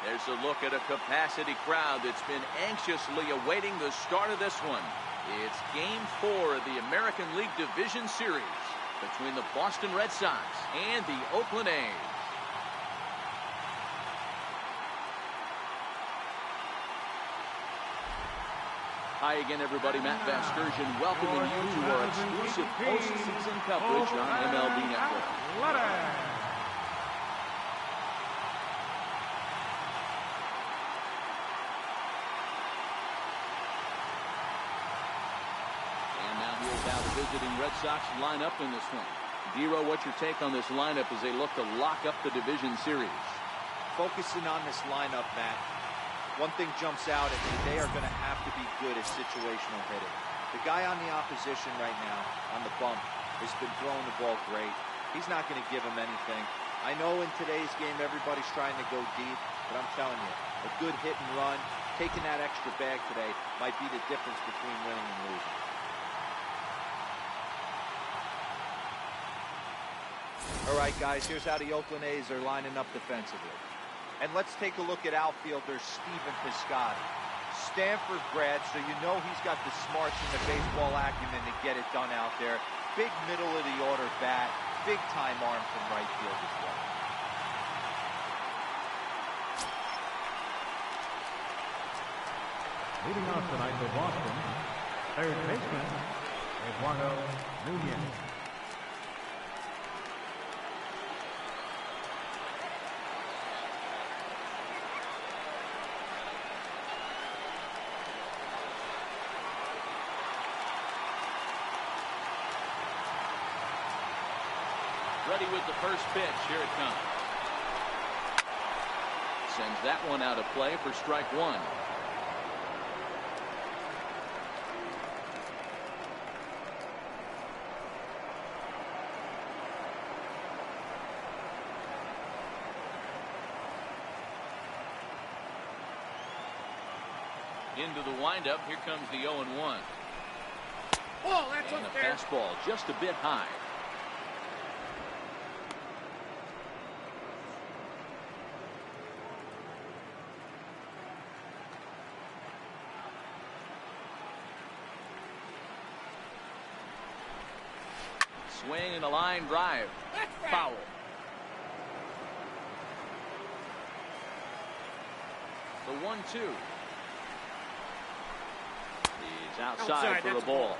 There's a look at a capacity crowd that's been anxiously awaiting the start of this one. It's Game 4 of the American League Division Series between the Boston Red Sox and the Oakland A's. Hi again, everybody. Matt Vasgersian welcoming you to our exclusive postseason coverage on MLB Network. Visiting Red Sox lineup in this one. Dero, what's your take on this lineup as they look to lock up the division series? Focusing on this lineup, Matt, one thing jumps out at me. They are going to have to be good at situational hitting. The guy on the opposition right now on the bump has been throwing the ball great. He's not going to give him anything. I know in today's game everybody's trying to go deep, but I'm telling you, a good hit and run, taking that extra bag today might be the difference between winning and losing. All right, guys, here's how the Oakland A's are lining up defensively. And let's take a look at outfielder Stephen Piscotty. Stanford grad, so you know he's got the smarts and the baseball acumen to get it done out there. Big middle of the order bat, big time arm from right field as well. Leading off tonight for Boston, third baseman, Eduardo Nunez. Ready with the first pitch. Here it comes. Sends that one out of play for strike one. Into the windup. Here comes the 0-1. Oh, that's and up the there. fastball just a bit high. Swing and a line drive. Foul. The 1-2. He's outside for a ball.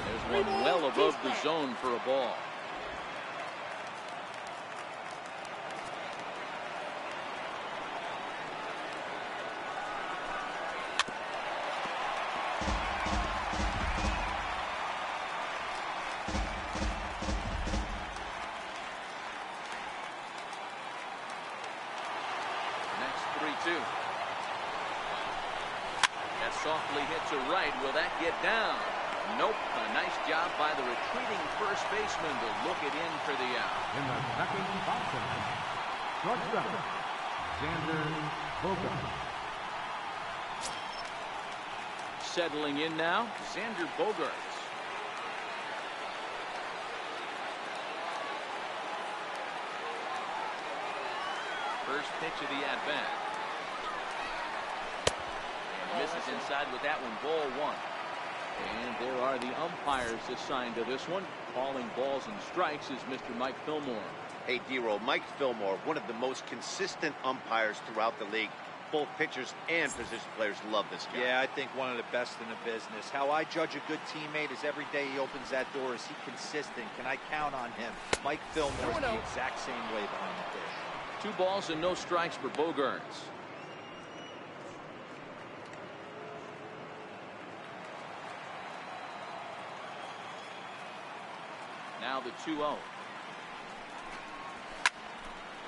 There's one well above the zone for a ball. That softly hit to right. Will that get down? Nope. A nice job by the retreating first baseman to look it in for the out. In the second boxing, shortstop, Xander Bogaerts. Settling in now, Xander Bogaerts. First pitch of the at-bat. And misses inside with that one, ball one. And there are the umpires assigned to this one. Calling balls and strikes is Mr. Mike Fillmore. Hey, Dero, Mike Fillmore, one of the most consistent umpires throughout the league. Both pitchers and position players love this guy. Yeah, I think one of the best in the business. How I judge a good teammate is every day he opens that door. Is he consistent? Can I count on him? Mike Fillmore is the exact same way behind the dish. 2 balls and no strikes for Bogaerts. Now the 2-0.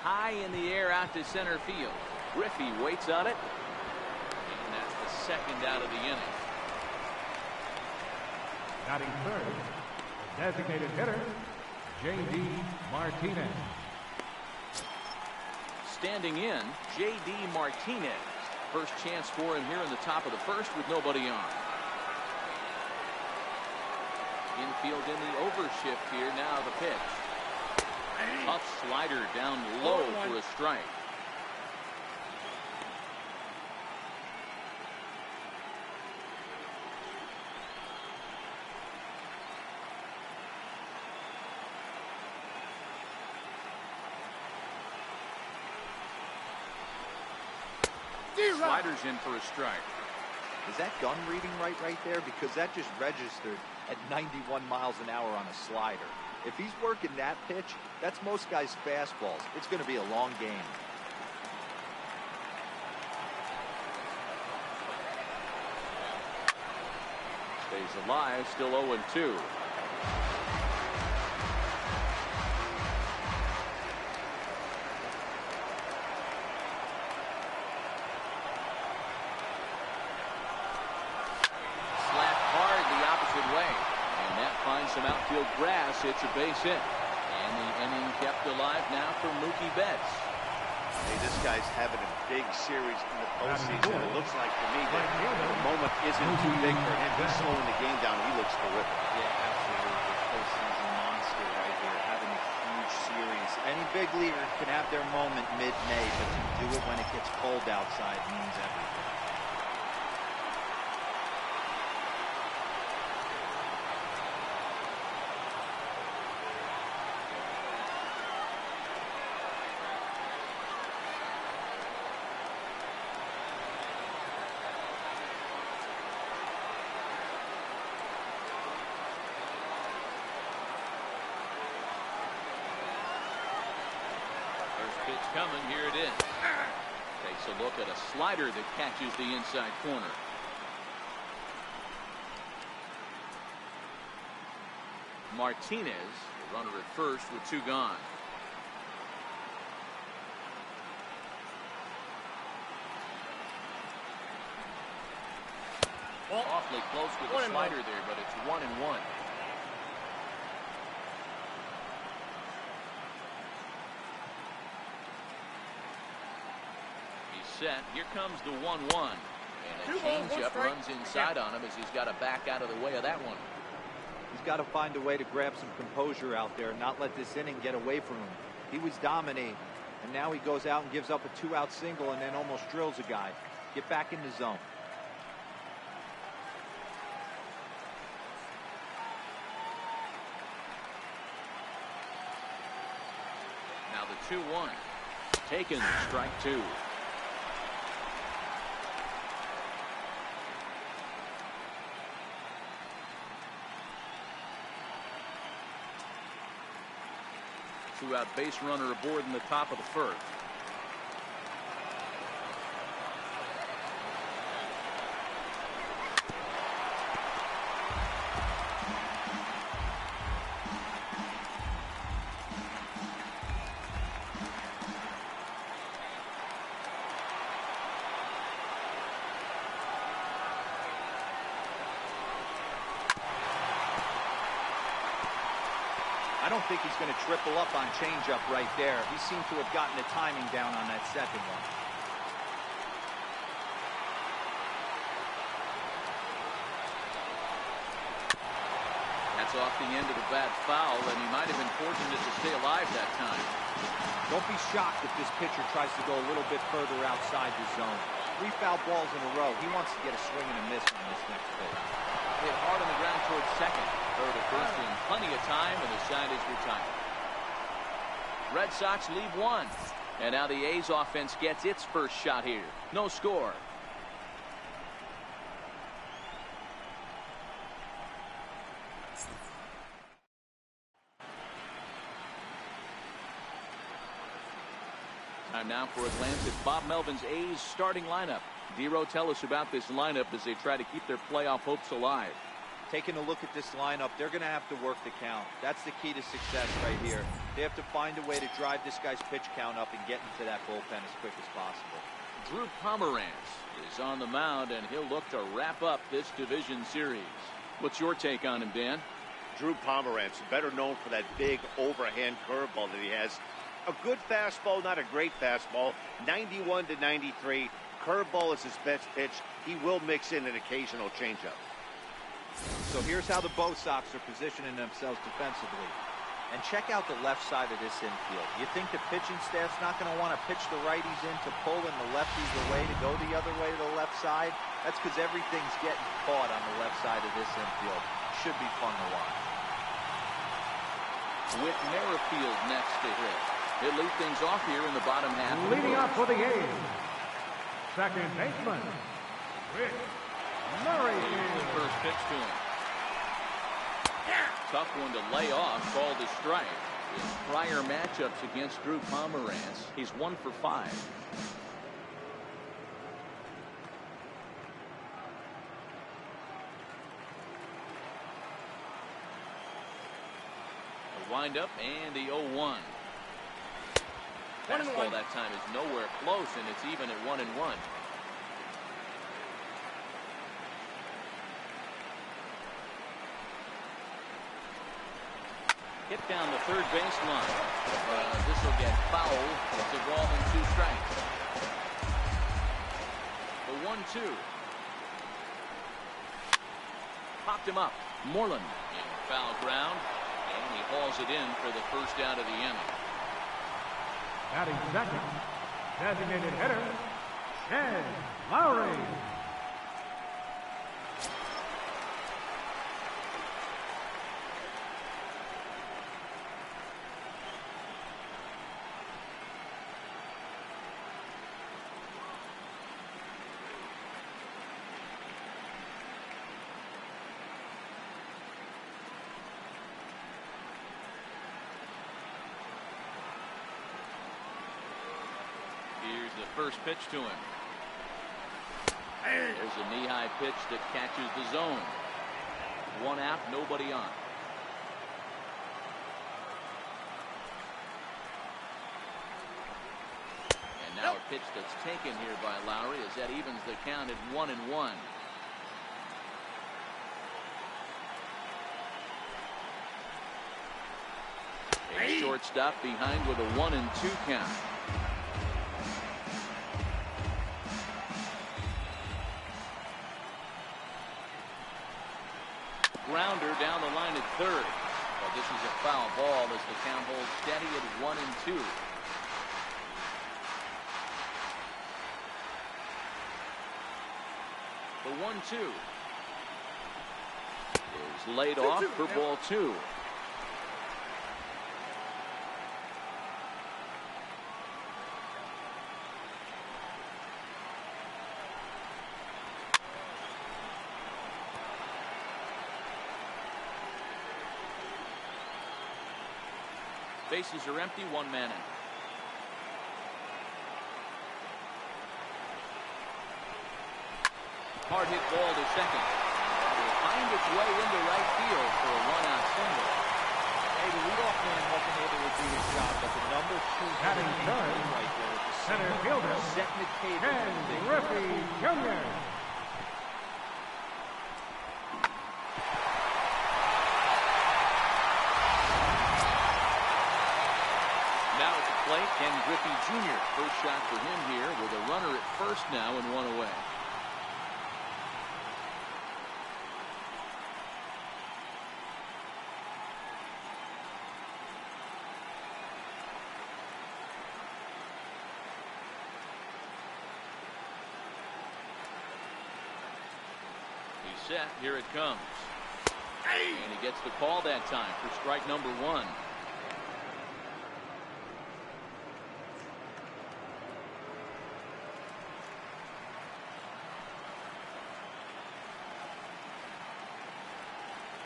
High in the air out to center field. Griffey waits on it. And that's the second out of the inning. Batting third, designated hitter, J.D. Martinez. Standing in, J.D. Martinez. First chance for him here in the top of the first with nobody on. fielding the overshift here. Now the pitch. Tough slider down low for a strike. Slider's in for a strike. Is that gun reading right there? Because that just registered at 91 miles an hour on a slider. If he's working that pitch, that's most guys' fastballs. It's going to be a long game. Stays alive, still 0-2. Some outfield grass, hits a base hit. And the inning kept alive now for Mookie Betts. Hey, this guy's having a big series in the postseason. It looks like to me that the moment isn't too big for him. He's slowing the game down. He looks terrific. Yeah, absolutely. The postseason monster right here, having a huge series. Any big leaguer can have their moment mid-May, but to do it when it gets cold outside means everything. Pitch coming, here it is. Takes a look at a slider that catches the inside corner. Martinez, the runner at first with 2 gone. Awfully close with the slider there, but it's 1-1. Set. Here comes the 1-1, and a changeup runs inside on him as he's got to back out of the way of that one. He's got to find a way to grab some composure out there, not let this inning get away from him. He was dominating, and now he goes out and gives up a 2-out single and then almost drills a guy. Get back in the zone. Now the 2-1. Taken, strike 2. Two-out base runner aboard in the top of the first. I don't think he's going to triple up on changeup right there. He seemed to have gotten the timing down on that second one. That's off the end of the bat foul, and he might have been fortunate to stay alive that time. Don't be shocked if this pitcher tries to go a little bit further outside the zone. 3 foul balls in a row. He wants to get a swing and a miss on this next pitch. Hit hard on the ground towards second. Throw to first in plenty of time, and the side is retired. Red Sox lead 1. And now the A's offense gets its first shot here. No score. Time now for a glance at Bob Melvin's A's starting lineup. Dero, tell us about this lineup as they try to keep their playoff hopes alive. Taking a look at this lineup, they're going to have to work the count. That's the key to success right here. They have to find a way to drive this guy's pitch count up and get into that bullpen as quick as possible. Drew Pomeranz is on the mound, and he'll look to wrap up this division series. What's your take on him, Dan? Drew Pomeranz, better known for that big overhand curveball that he has. A good fastball, not a great fastball. 91 to 93. Curveball is his best pitch. He will mix in an occasional changeup. So here's how the Bo Sox are positioning themselves defensively. And check out the left side of this infield. You think the pitching staff's not going to want to pitch the righties in to pull and the lefties away to go the other way to the left side? That's because everything's getting caught on the left side of this infield. Should be fun to watch. With Merrifield next to hit. He'll lead things off here in the bottom half. Leading off for the A's, second baseman, Rick Merrifield. First pitch to him. Tough one to lay off, called a strike. In prior matchups against Drew Pomeranz, he's 1 for 5. A windup and the 0-1. Fastball that time is nowhere close, and it's even at 1-1. Hit down the third baseline. This will get foul. It's a ball and 2 strikes. The 1-2. Popped him up. Moreland in foul ground, and he hauls it in for the first out of the inning. Batting second, designated hitter, Ed Lowry. Here's the first pitch to him. There's a knee-high pitch that catches the zone. 1 out, nobody on. And now a pitch that's taken here by Lowry as that evens the count at 1-1. A shortstop behind with a 1-2 count. Grounder down the line at third. Well, this is a foul ball as the count holds steady at 1-2. The 1-2 is laid off for ball 2. Bases are empty, 1 man out. Hard hit ball to second. Will find its way into right field for a 1-out single. Hey, the leadoff man wasn't able to do his job, but the number 2 Batting third, right there at the center fielder, setting the table. Ken Griffey Jr. Now at the plate, Ken Griffey Jr. First shot for him here with a runner at first now and 1 away. He's set. Here it comes. And he gets the call that time for strike number 1.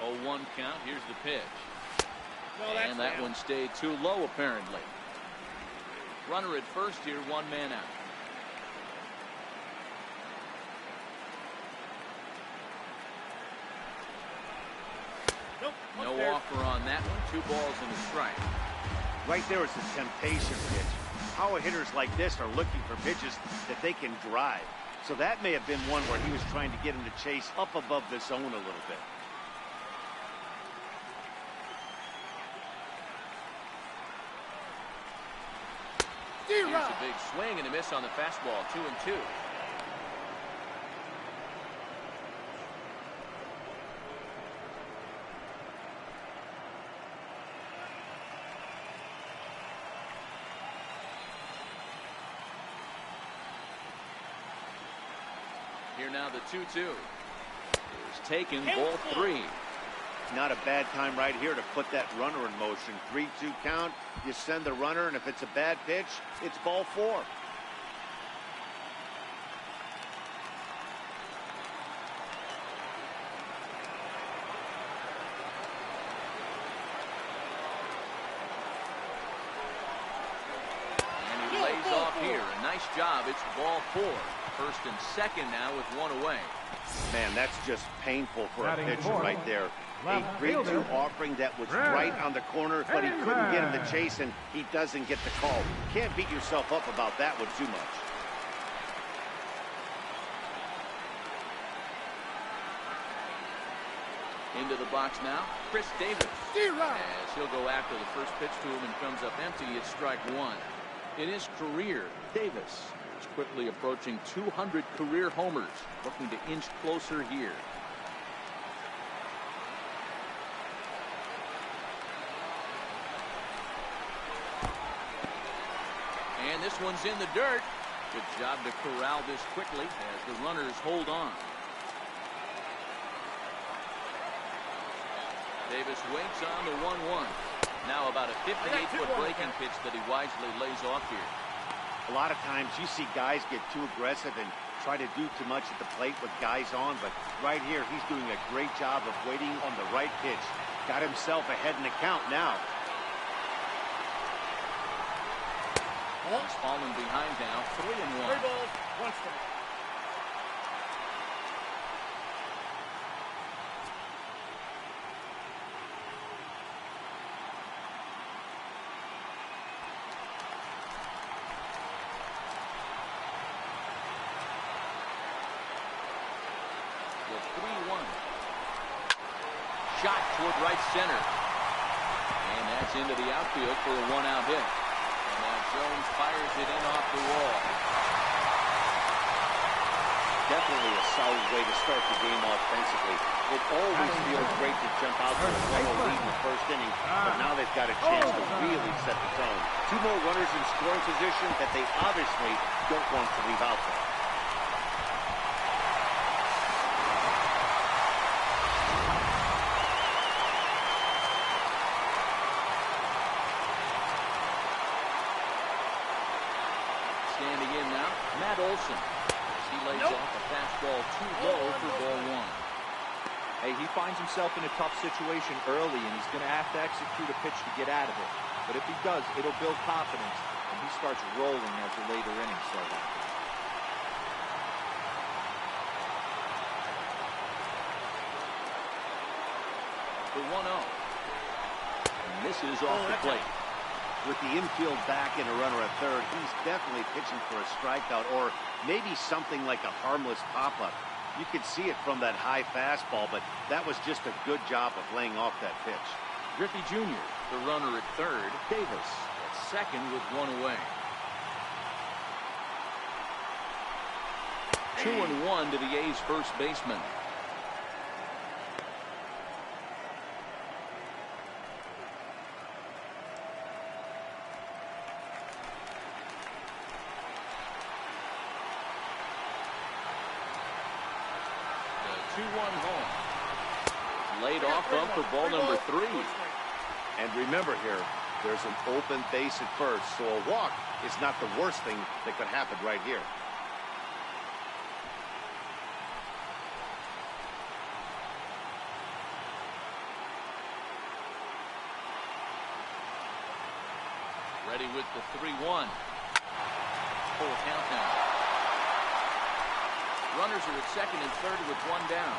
Oh, 1 count. Here's the pitch. And that one stayed too low, apparently. Runner at first here, 1 man out. No offer on that one. 2 balls and a strike. Right there is a temptation pitch. Power hitters like this are looking for pitches that they can drive. So that may have been one where he was trying to get him to chase up above the zone a little bit. Here's a big swing and a miss on the fastball. 2-2. Here now the 2-2 is taken, ball 3. Not a bad time right here to put that runner in motion. 3-2 count. You send the runner, and if it's a bad pitch, it's ball 4. And he lays off here. A nice job. It's ball 4. First and second now with one away. Man, that's just painful for a Batting pitcher fourth, right there. A left 3-2 fielder, offering that was Red. right on the corner, but he couldn't get in the Red. chase, and he doesn't get the call. Can't beat yourself up about that one too much. Into the box now, Chris Davis. D-Rod. As he'll go after the first pitch to him and comes up empty, it's strike 1. In his career, Davis is quickly approaching 200 career homers, looking to inch closer here. And this one's in the dirt. Good job to corral this quickly as the runners hold on. Davis waits on the 1-1. Now about a 58-foot breaking pitch that he wisely lays off here. A lot of times you see guys get too aggressive and try to do too much at the plate with guys on, but right here he's doing a great job of waiting on the right pitch. Got himself ahead in the count now. He's falling behind now, 3-1. 3 balls, 1 strike. The 3-1. Shot toward right center. And that's into the outfield for a 1-out hit. And now Jones fires it in off the wall. Definitely a solid way to start the game offensively. It always feels great to jump out to a 1-0 lead in the first inning, but now they've got a chance to really set the tone. 2 more runners in scoring position that they obviously don't want to leave out there. Standing in now, Matt Olson. He lays off a fastball too low for ball 1. Hey, he finds himself in a tough situation early, and he's going to have to execute a pitch to get out of it. But if he does, it'll build confidence, and he starts rolling as the later innings start happening. The 1-0. And misses off the plate. With the infield back and a runner at third, he's definitely pitching for a strikeout or maybe something like a harmless pop-up. You could see it from that high fastball, but that was just a good job of laying off that pitch. Griffey Jr., the runner at third. Davis at second with 1 away. 2-1 to the A's first baseman. The 2-1 home. Laid off up for ball number 3. And remember here, there's an open base at first, so a walk is not the worst thing that could happen right here. Ready with the 3-1. Full count now. Runners are at second and third with 1 down.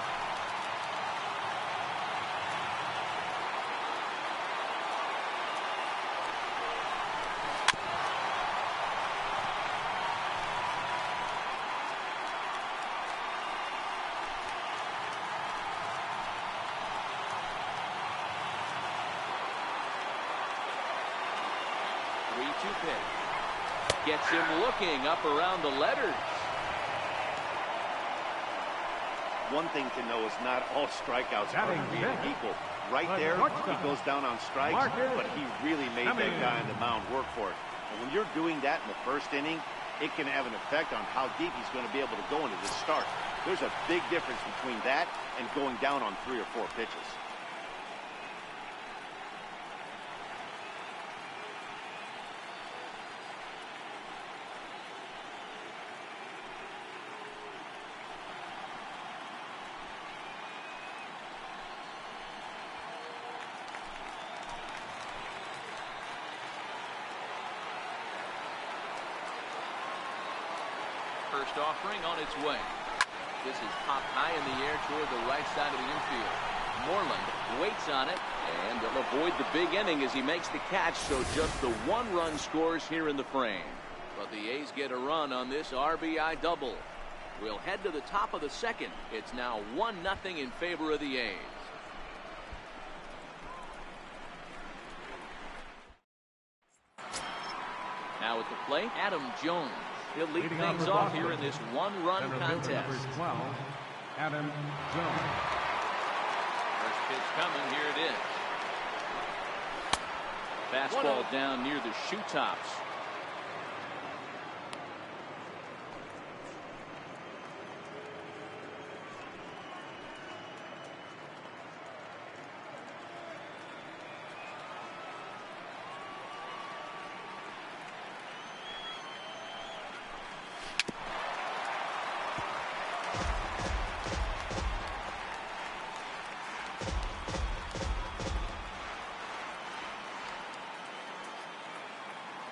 Pitch. Gets him looking up around the letters. One thing to know is not all strikeouts are created equal. Right there, he goes down on strikes, but he really made that guy on the mound work for it. And when you're doing that in the first inning, it can have an effect on how deep he's going to be able to go into this start. There's a big difference between that and going down on 3 or 4 pitches. First offering on its way. This is popped high in the air toward the right side of the infield. Moreland waits on it, and they'll avoid the big inning as he makes the catch, so just the 1 run scores here in the frame. But the A's get a run on this RBI double. We'll head to the top of the second. It's now 1-0 in favor of the A's. Now at the plate, Adam Jones. He'll lead things off here in this 1-run contest. Number 12, Adam Jones. First pitch coming. Here it is. Fastball down near the shoe tops.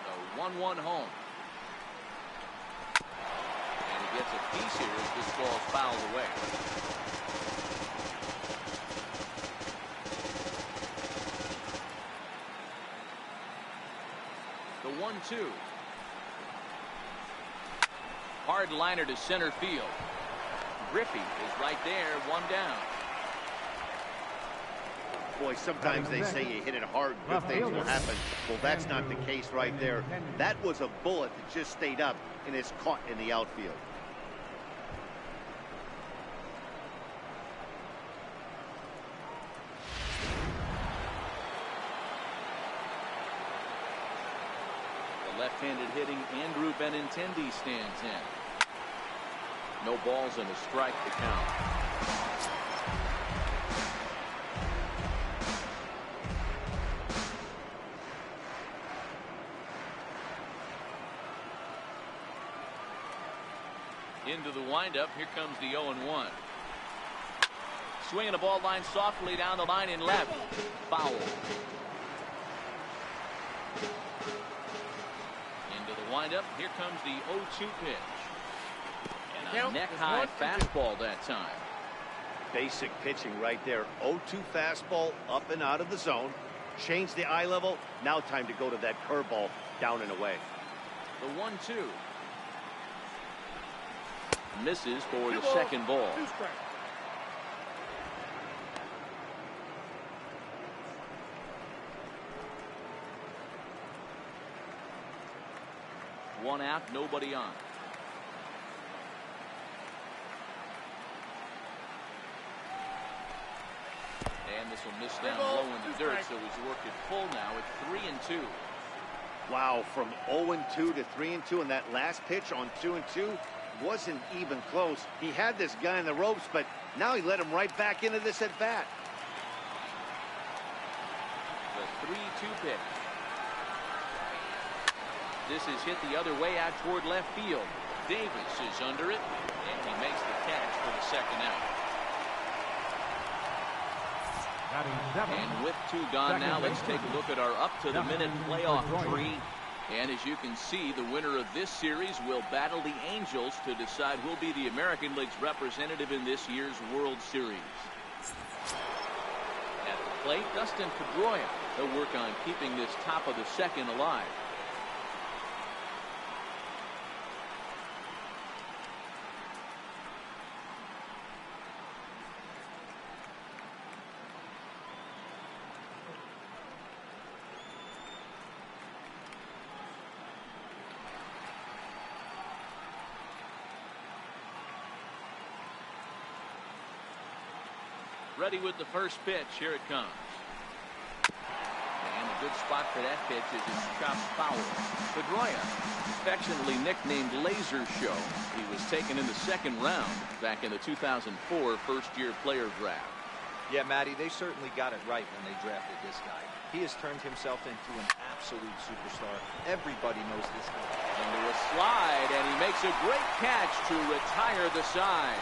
The 1-1 home. And he gets a piece here as this ball's fouled away. The 1-2. Hard liner to center field. Griffey is right there, 1 down. Boy, sometimes they say you hit it hard, good things will happen. Well, that's not the case right there. That was a bullet that just stayed up and is caught in the outfield. The left-handed hitting Andrew Benintendi stands in. No balls and a strike to count. Into the windup. Here comes the 0-1. Swinging the ball line softly down the line in left. Foul. Into the windup. Here comes the 0-2 pitch. And a neck-high fastball that time. Basic pitching right there. 0-2 fastball up and out of the zone. Change the eye level. Now time to go to that curveball down and away. The 1-2. Misses for the second ball. 2 strikes. One out, nobody on. And this will miss down low in the dirt, so he's worked it full now at 3-2. Wow, from 0-2 to 3-2, and that last pitch on 2-2 wasn't even close. He had this guy in the ropes, but now he let him right back into this at bat. The 3-2 pitch. This is hit the other way out toward left field. Davis is under it, and he makes the catch for the second out. And with 2 gone now, let's take a look at our up-to-the-minute playoff tree. And as you can see, the winner of this series will battle the Angels to decide who will be the American League's representative in this year's World Series. At the plate, Dustin Pedroia. He'll work on keeping this top of the second alive. Ready with the first pitch. Here it comes. And the good spot for that pitch is his chopped foul. Pedroia, affectionately nicknamed Laser Show. He was taken in the second round back in the 2004 first-year player draft. Yeah, Matty, they certainly got it right when they drafted this guy. He has turned himself into an absolute superstar. Everybody knows this guy. Into a slide, and he makes a great catch to retire the side.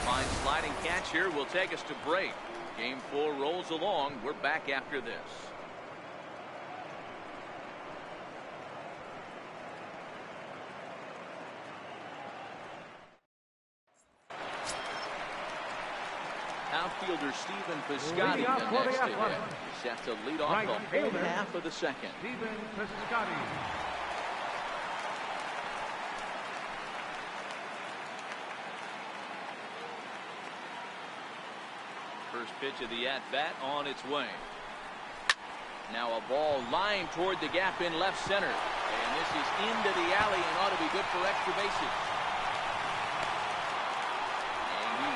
Fine sliding catch here will take us to break. Game 4 rolls along. We're back after this. Outfielder Stephen Piscotty, the next to hit. Set to lead off the whole half of the second. Stephen Piscotty. First pitch of the at-bat on its way. Now a ball lined toward the gap in left center. And this is into the alley and ought to be good for extra bases.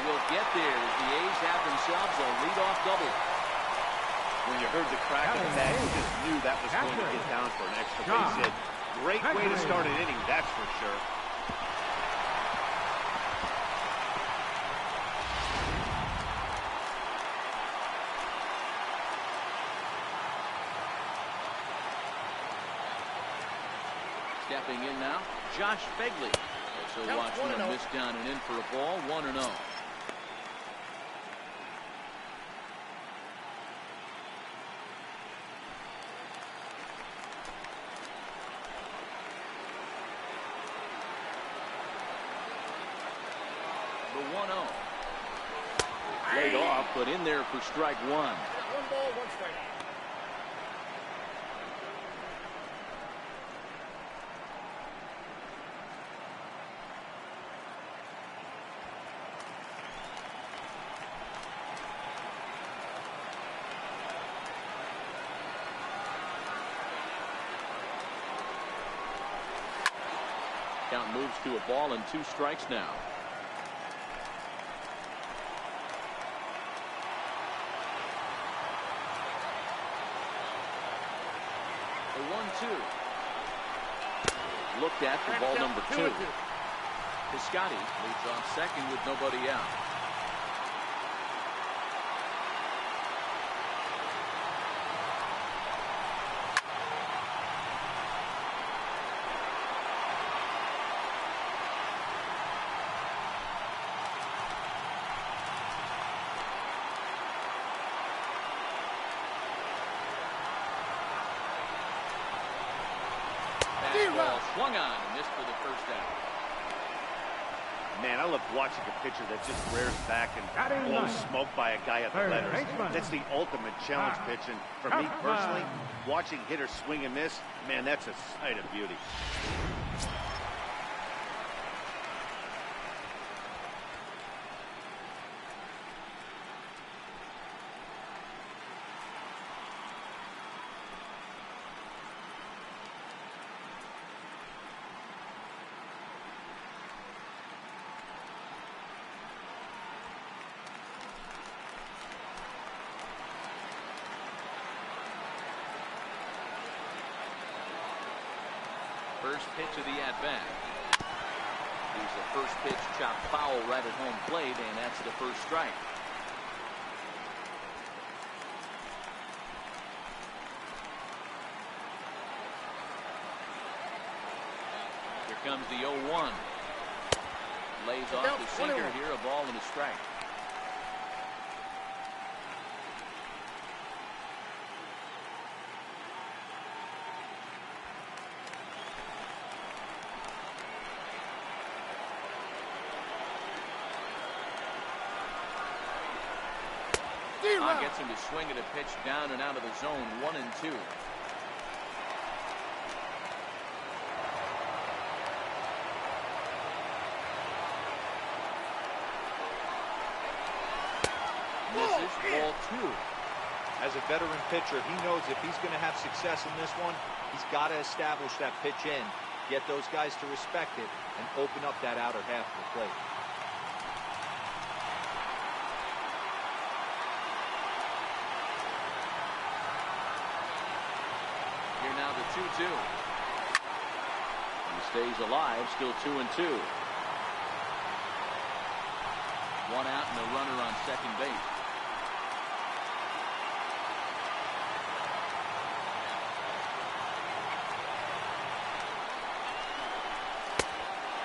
Will get there as the A's have themselves a leadoff double. When you heard the crack of the bat, you just knew that was going to get down for an extra base hit. Great way to start an inning, that's for sure. Stepping in now, Josh Begley. So watching him miss down and in for a ball, 1-0. The 1-0. Laid off, but in there for strike one. 1 ball, 1 strike. Count moves to a ball and 2 strikes now. The 1-2. Looked at for ball number 2. Piscotty leads off second with nobody out. Ball swung on and missed for the first out. Man, I love watching a pitcher that just rears back and blows smoke by a guy at the letters. That's the ultimate challenge pitch. And for me personally, watching hitters swing and miss, man, that's a sight of beauty. First pitch of the at-bat. Here's the first pitch chopped foul right at home plate, and that's the first strike. Here comes the 0-1. Lays off the sinker here, a ball and a strike. Gets him to swing at a pitch down and out of the zone, 1-2. Misses, ball 2. As a veteran pitcher, he knows if he's going to have success in this one, he's got to establish that pitch in, get those guys to respect it, and open up that outer half of the plate. 2. He stays alive, still 2-2. One out and a runner on second base.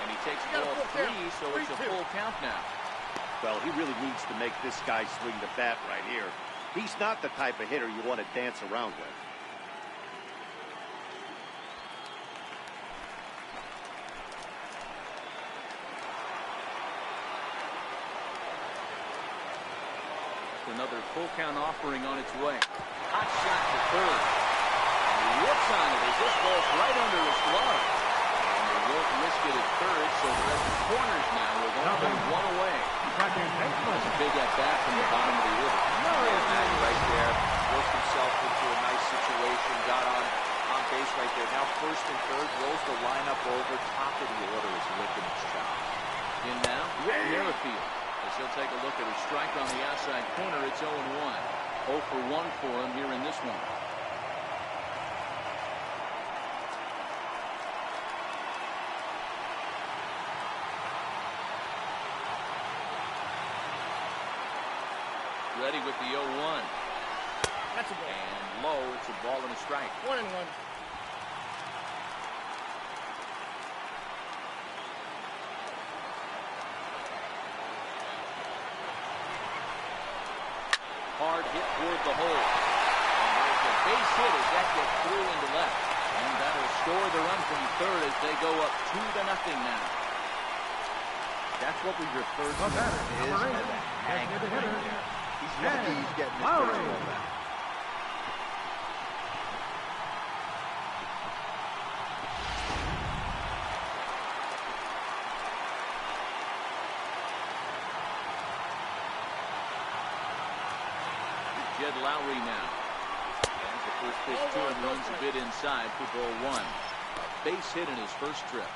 And he takes ball 3, so it's a full count now. Well, he really needs to make this guy swing the bat right here. He's not the type of hitter you want to dance around with. Another full count offering on its way. Hot shot to third. He whips on it as this ball's right under his glove. And they won't risk it at third, so they're at the corners now with only one away. That's a big at bat from the bottom of the order. Right there, worked himself into a nice situation, got on base right there. Now first and third, rolls the lineup over. Top of the order is licking his chops. In now, Merrifield. As he'll take a look at a strike on the outside corner, it's 0-1. 0 for 1 for him here in this one. Ready with the 0-1. That's a ball. And low, it's a ball and a strike. 1-1. Hard hit toward the hole. And there's a base hit as that gets through into left. And that'll score the run from third as they go up 2-0 now. That's what we refer to as a hang right there. He's lucky he's getting his baseball back. Jed Lowry now. As the first pitch to him runs a bit inside for ball 1. A base hit in his first trip.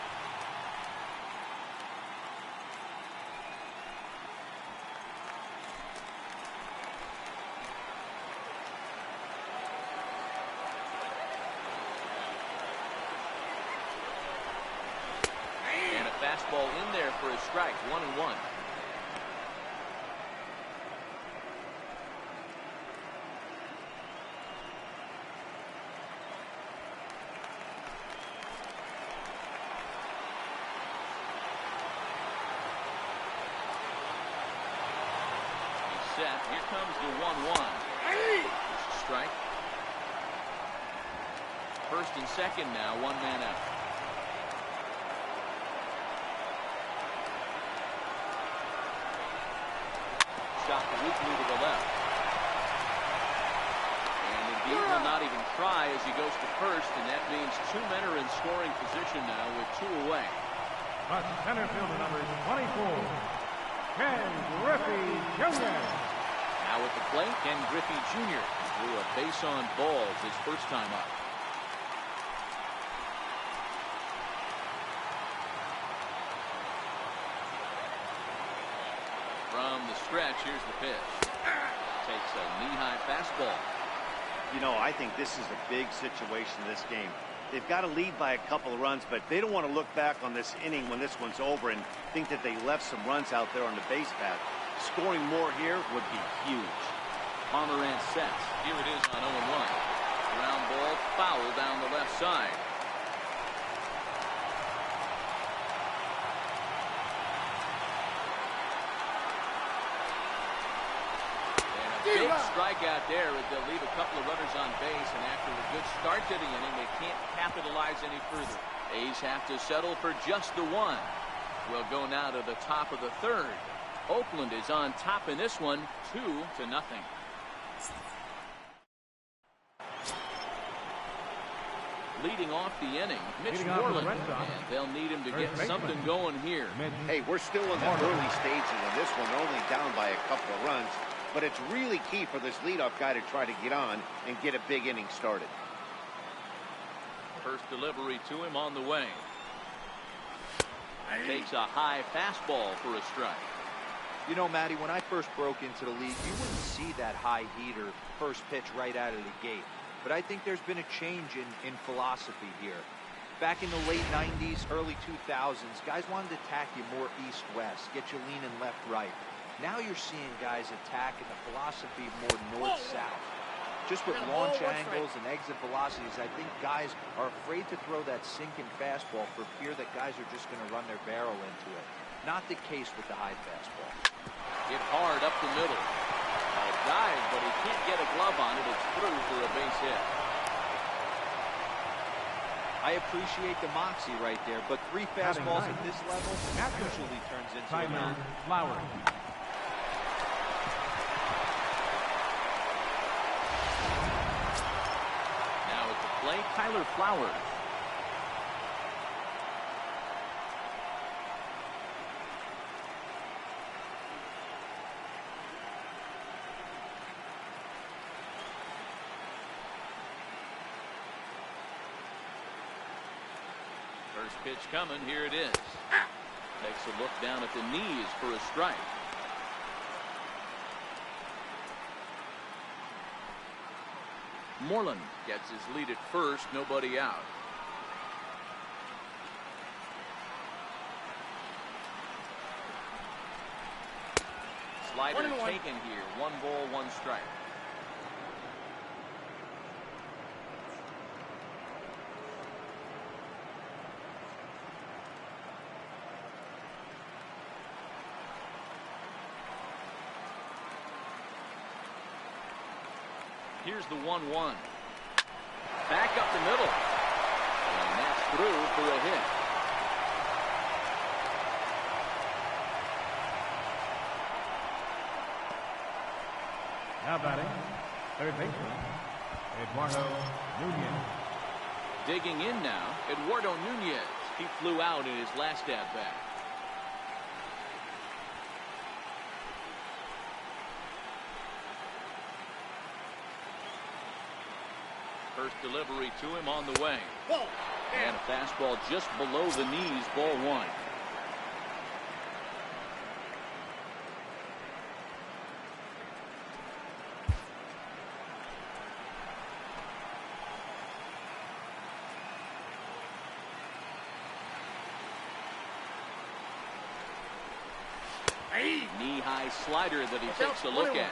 And a fastball in there for a strike. 1-1. Set. Here comes the 1-1. It's a strike. First and second now, one man out. Shot weakly to the left. And indeed will not even try as he goes to first, and that means 2 men are in scoring position now with 2 away. But center fielder number 24, Ken Griffey Jr. Now at the plate, Ken Griffey Jr. drew a base on balls his first time up. From the stretch, here's the pitch. Takes a knee-high fastball. You know, I think this is a big situation in this game. They've got to lead by a couple of runs, but they don't want to look back on this inning when this one's over and think that they left some runs out there on the base path. Scoring more here would be huge. Pomeranz sets. Here it is on 0-1. Ground ball foul down the left side. And a big strikeout there as they'll leave a couple of runners on base, and after a good start to the inning, they can't capitalize any further. A's have to settle for just the 1. We'll go now to the top of the third. Oakland is on top in this one, 2-0. Leading off the inning, Mitch Moreland, and they'll need him to get something going here. Hey, we're still in the early stages of this one, only down by a couple of runs, but it's really key for this leadoff guy to try to get on and get a big inning started. First delivery to him on the way. Takes a high fastball for a strike. You know, Matty, when I first broke into the league, you wouldn't see that high heater first pitch right out of the gate. but I think there's been a change in philosophy here. Back in the late 90s, early 2000s, guys wanted to attack you more east-west, get you leaning left-right. Now you're seeing guys attack in the philosophy more north-south. Just with launch angles and exit velocities, I think guys are afraid to throw that sinking fastball for fear that guys are just going to run their barrel into it. Not the case with the high fastball. Hit hard up the middle. Dive, but he can't get a glove on it. It's through for a base hit. I appreciate the moxie right there, but 3 fastballs at this level usually turns into a Tyler Flowers. Now at the plate, Tyler Flowers. First pitch coming, here it is. Takes a look down at the knees for a strike. Moreland gets his lead at first, nobody out. Slider taken here, 1 ball, 1 strike. Here's the 1-1. Back up the middle. And that's through for a hit. Now batting, third baseman, Eduardo Nunez. Digging in now, Eduardo Nunez. He flew out in his last at-bat. First delivery to him on the way. And a fastball just below the knees, ball 1. Knee-high slider that he takes a look at.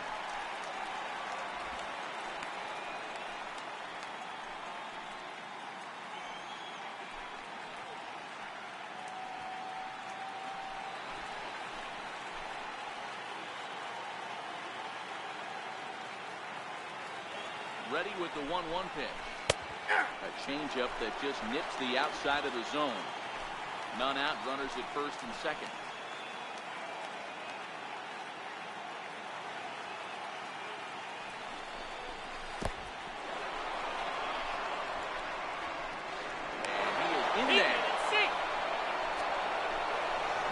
Ready with the 1-1 pitch. A changeup that just nips the outside of the zone. None out, runners at first and second. And he is in there.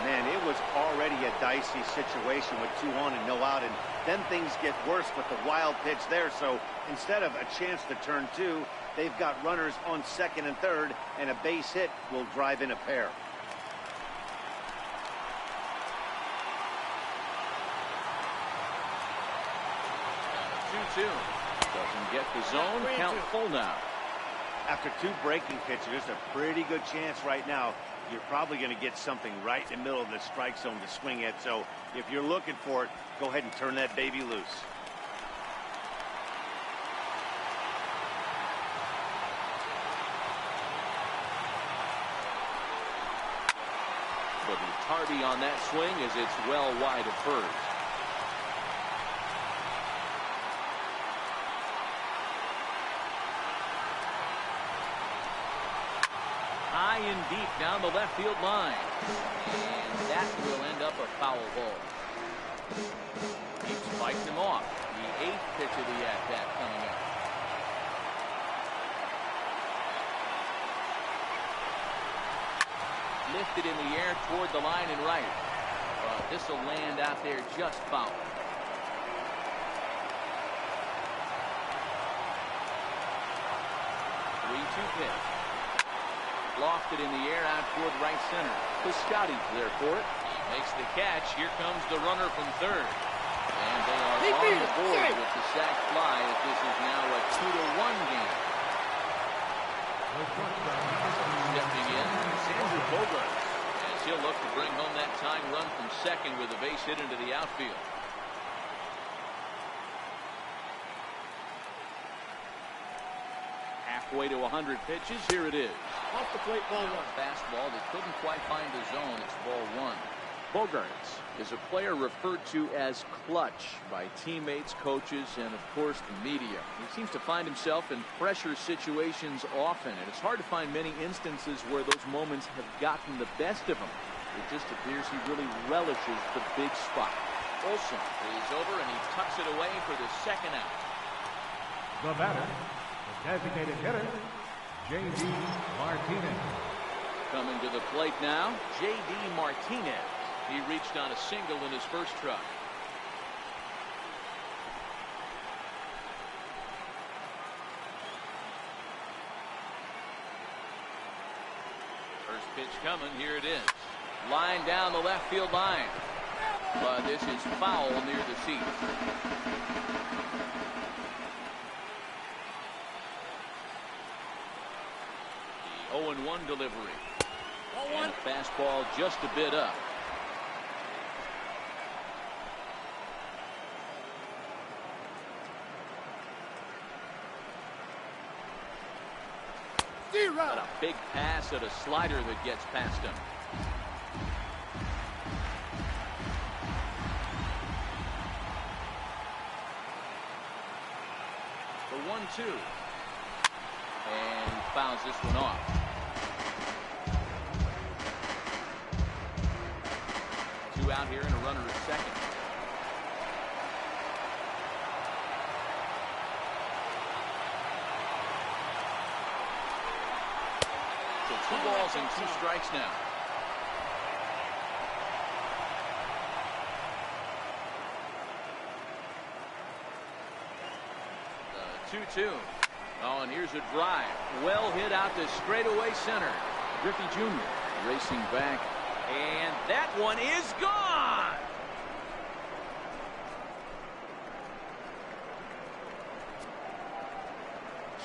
Man, it was already a dicey situation with 2 on and no out, and then things get worse with the wild pitch there. So instead of a chance to turn 2, they've got runners on second and third, and a base hit will drive in a pair. Doesn't get the zone. Count full now. After 2 breaking pitches, there's a pretty good chance right now you're probably going to get something right in the middle of the strike zone to swing at. So if you're looking for it, go ahead and turn that baby loose. But he's tardy on that swing as it's well wide of first. High and deep down the left field line. And that will end up a foul ball. Keeps fighting him off. The 8th pitch of the at-bat coming up. Lifted in the air toward the line and right. But this will land out there just foul. Pitch. Lofted in the air out toward right center. Piscotty's there for it. He makes the catch. Here comes the runner from third. And they are on the board with the sac fly as this is now a 2-1 game. Stepping in, Sandra Bogarts, as he'll look to bring home that tying run from second with a base hit into the outfield. Halfway to 100 pitches, here it is. Off the plate, ball one. Fastball that couldn't quite find the zone. It's ball one. Bogarts is a player referred to as clutch by teammates, coaches, and of course the media. He seems to find himself in pressure situations often, and it's hard to find many instances where those moments have gotten the best of him. It just appears he really relishes the big spot. Olsen is over and he tucks it away for the second out. The batter, the designated hitter, J.D. Martinez. Coming to the plate now, J.D. Martinez. He reached on a single in his first try. First pitch coming. Here it is. Line down the left field line. But this is foul near the seats. The 0-1 delivery. And a fastball just a bit up. But a big pass at a slider that gets past him. The 1-2. And he fouls this one off. Two out here and a runner at second. So 2 balls and 2 strikes now. The 2-2. Oh, and here's a drive. Well hit out to straightaway center. Griffey Jr. racing back. And that one is gone.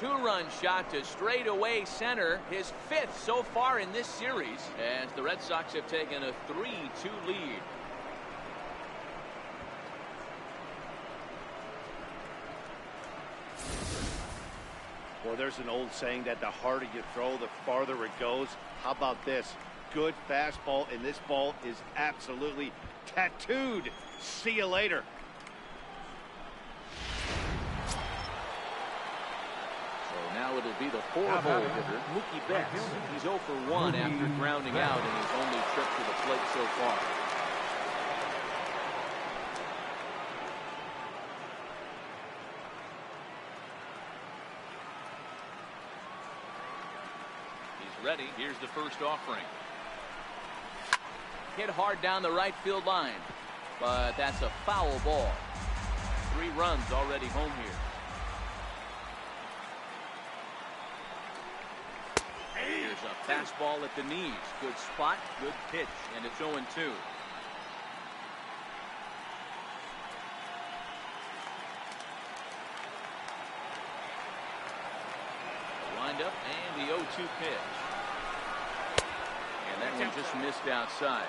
Two-run shot to straightaway center, his 5th so far in this series, as the Red Sox have taken a 3-2 lead. Well, there's an old saying that the harder you throw, the farther it goes. How about this? Good fastball, and this ball is absolutely tattooed. See you later. Now it'll be the 4-hole hitter, Mookie Betts. He's 0 for 1 after grounding out in his only trip to the plate so far. He's ready. Here's the first offering. Hit hard down the right field line, but that's a foul ball. 3 runs already home here. Here's a fastball at the knees. Good spot, good pitch, and it's 0-2. Wind up and the 0-2 pitch. And that one just missed outside.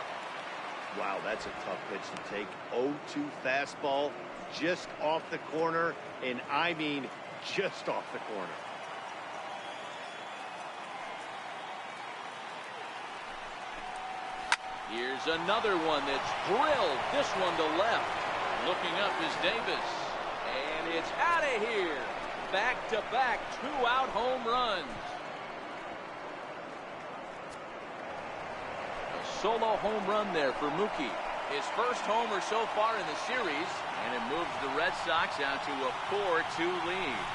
Wow, that's a tough pitch to take. 0-2 fastball just off the corner, and I mean just off the corner. Here's another one that's drilled. This one to left. Looking up is Davis. And it's out of here. Back-to-back 2-out home runs. A solo home run there for Mookie. His first homer so far in the series. And it moves the Red Sox out to a 4-2 lead.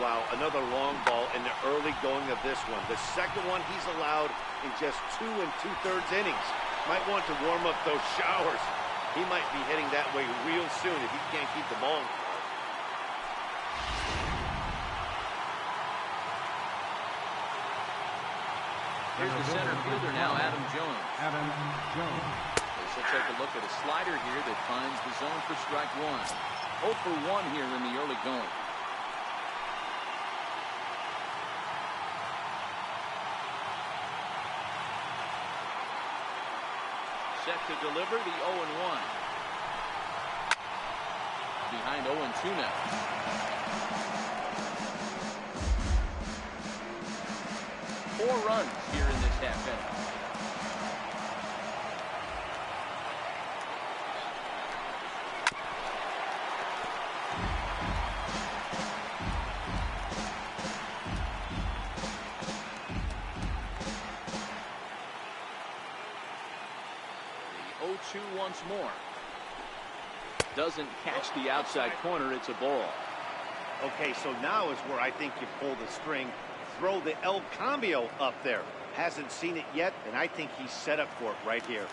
Wow, another long ball in the early going of this one. The second one he's allowed in just 2 2/3 innings. Might want to warm up those showers. He might be heading that way real soon if he can't keep the ball. Here's the center fielder now, Adam Jones. Adam Jones. We'll take a look at a slider here that finds the zone for strike one. 0 for 1 here in the early going. Set to deliver the 0-1. Behind 0-2 now. Four runs here in this half inning. The 0-2 once more. Doesn't catch the outside corner. It's a ball. Okay, so now is where I think you pull the string. Throw the El Cambio up there. Hasn't seen it yet, and I think he's set up for it right here.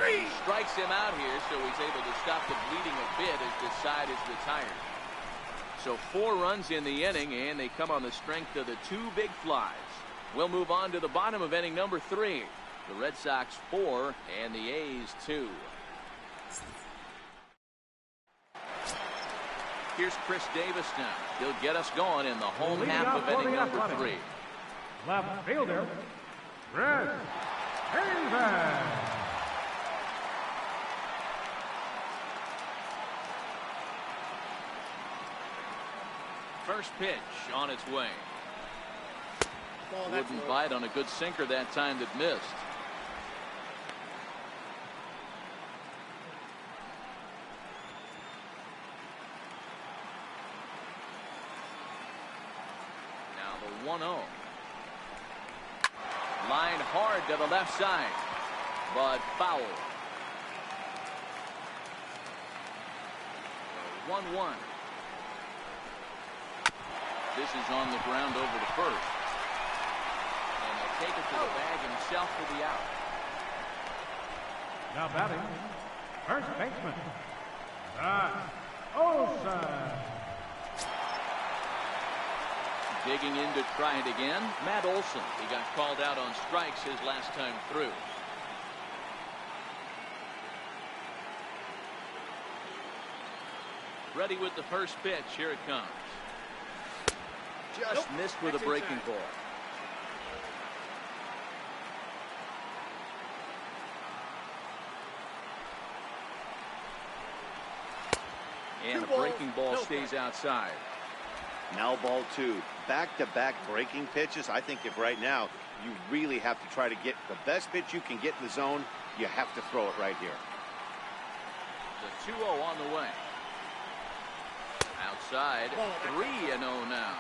He strikes him out here, so he's able to stop the bleeding a bit as this side is retired. So 4 runs in the inning, and they come on the strength of the 2 big flies. We'll move on to the bottom of inning number 3. The Red Sox 4 and the A's 2. Here's Chris Davis now. He'll get us going in the home half of inning number 3. Left fielder, Chris Davis. First pitch on its way. Oh, Wouldn't bite on a good sinker that time that missed. Now the 1-0. Line hard to the left side, but foul. 1-1. This is on the ground over to first. And he'll take it to the bag himself for the out. Now batting, first baseman, Matt Olson. Digging in to try it again, Matt Olson. He got called out on strikes his last time through. Ready with the first pitch. Here it comes. Just missed with a breaking ball. And a breaking ball stays outside. Now ball 2. Back-to-back breaking pitches. I think if right now you really have to try to get the best pitch you can get in the zone, you have to throw it right here. The 2-0 on the way. Outside, 3-0 now.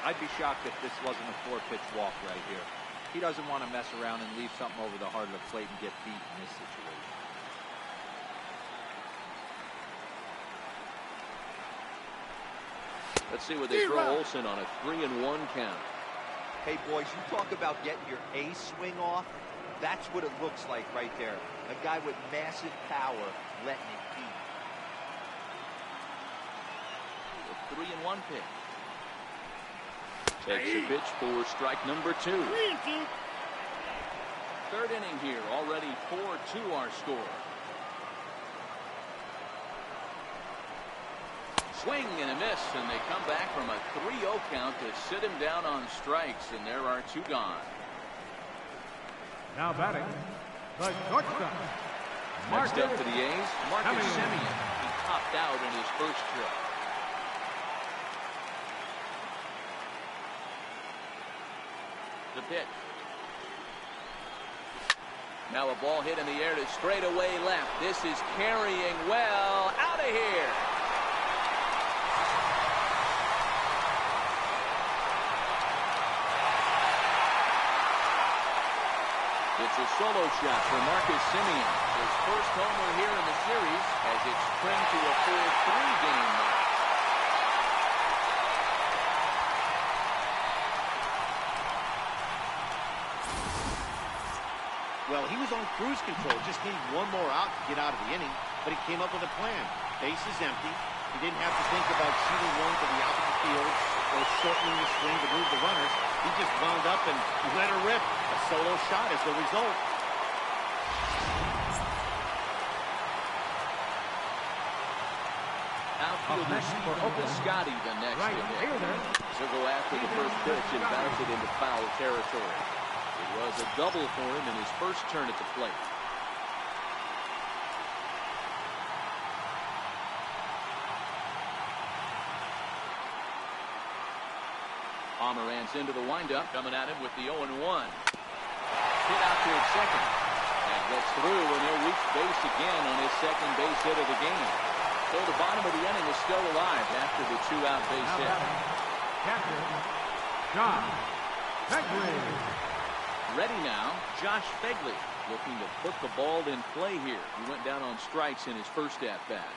I'd be shocked if this wasn't a 4-pitch walk right here. He doesn't want to mess around and leave something over the heart of the plate and get beat in this situation. Let's see what they throw Olson on a 3-1 count. Hey, boys, you talk about getting your A swing off. That's what it looks like right there. A guy with massive power letting it beat. The 3-1 pitch. Takes a pitch for strike number 2. 3-2. Third inning here, already 4-2 our score. Swing and a miss, and they come back from a 3-0 count to sit him down on strikes, and there are 2 gone. Now batting, the shortstop, Next up for the A's, Marcus Semien. He topped out in his first trip. The pitch. Now a ball hit in the air to straightaway left. This is carrying well. Out of here. It's a solo shot for Marcus Semien. His first homer here in the series as it's trimmed to a full 3-game mark. Well, he was on cruise control, just needed one more out to get out of the inning, but he came up with a plan. Base is empty, He didn't have to think about shooting one to the opposite field or shortening the swing to move the runners. He just wound up and let her rip. A solo shot as the result. Outfielders Piscotty the next to hit. So go after the first pitch and bounce it into foul territory. It was a double for him in his first turn at the plate. Pomeranz into the windup, coming at him with the 0-1. Hit out towards second. And gets through, and he'll reach base again on his second base hit of the game. So the bottom of the inning is still alive after the 2-out base hit. Catcher, Josh Begley. Ready now, Josh Begley looking to put the ball in play here. He went down on strikes in his first at-bat.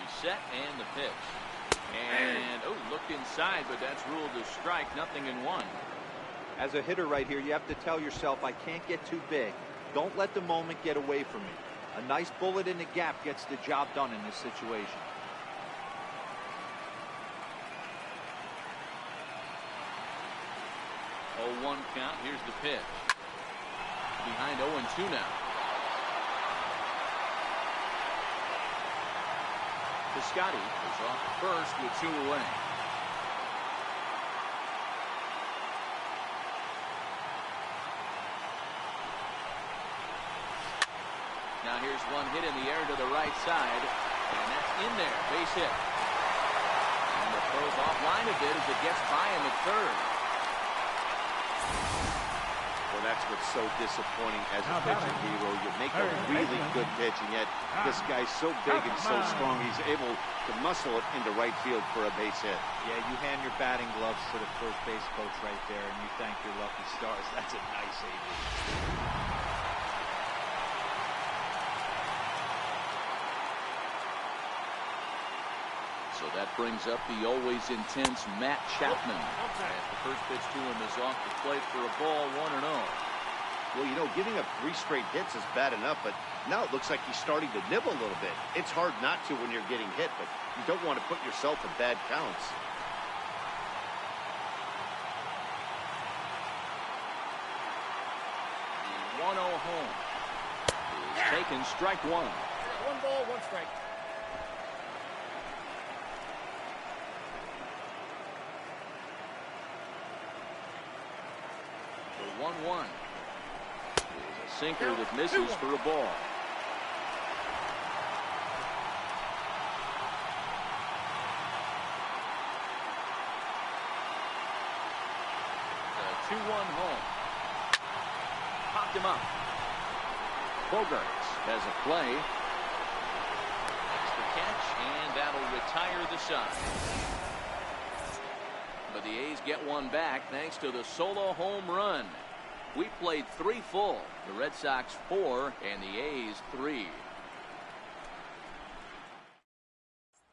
He's set and the pitch. And, looked inside, but that's ruled a strike, 0-1. As a hitter right here, you have to tell yourself, I can't get too big. Don't let the moment get away from me. A nice bullet in the gap gets the job done in this situation. 0-1 count. Here's the pitch. Behind 0-2 now. Piscotty is off first with 2 away. Now here's one hit in the air to the right side, and that's in there. Base hit. And the throw's offline a bit as it gets by him at third. Well, that's what's so disappointing as a pitching hero. You make a really good pitch, and yet this guy's so big and so strong, he's able to muscle it into right field for a base hit. Yeah, you hand your batting gloves to the first base coach right there, and you thank your lucky stars. That's a nice AB. So that brings up the always intense Matt Chapman. As the first pitch to him is off the plate for a ball, 1-0. Well, you know, giving up 3 straight hits is bad enough, but now it looks like he's starting to nibble a little bit. It's hard not to when you're getting hit, but you don't want to put yourself in bad counts. The 1-0 home is taken, strike 1. 1 ball, 1 strike. The 1-1 is a sinker that misses for a ball. The 2-1 home. Popped him up. Bogarts has a play. Makes the catch, and that'll retire the side. But the A's get one back thanks to the solo home run. We played 3 full. The Red Sox 4 and the A's 3.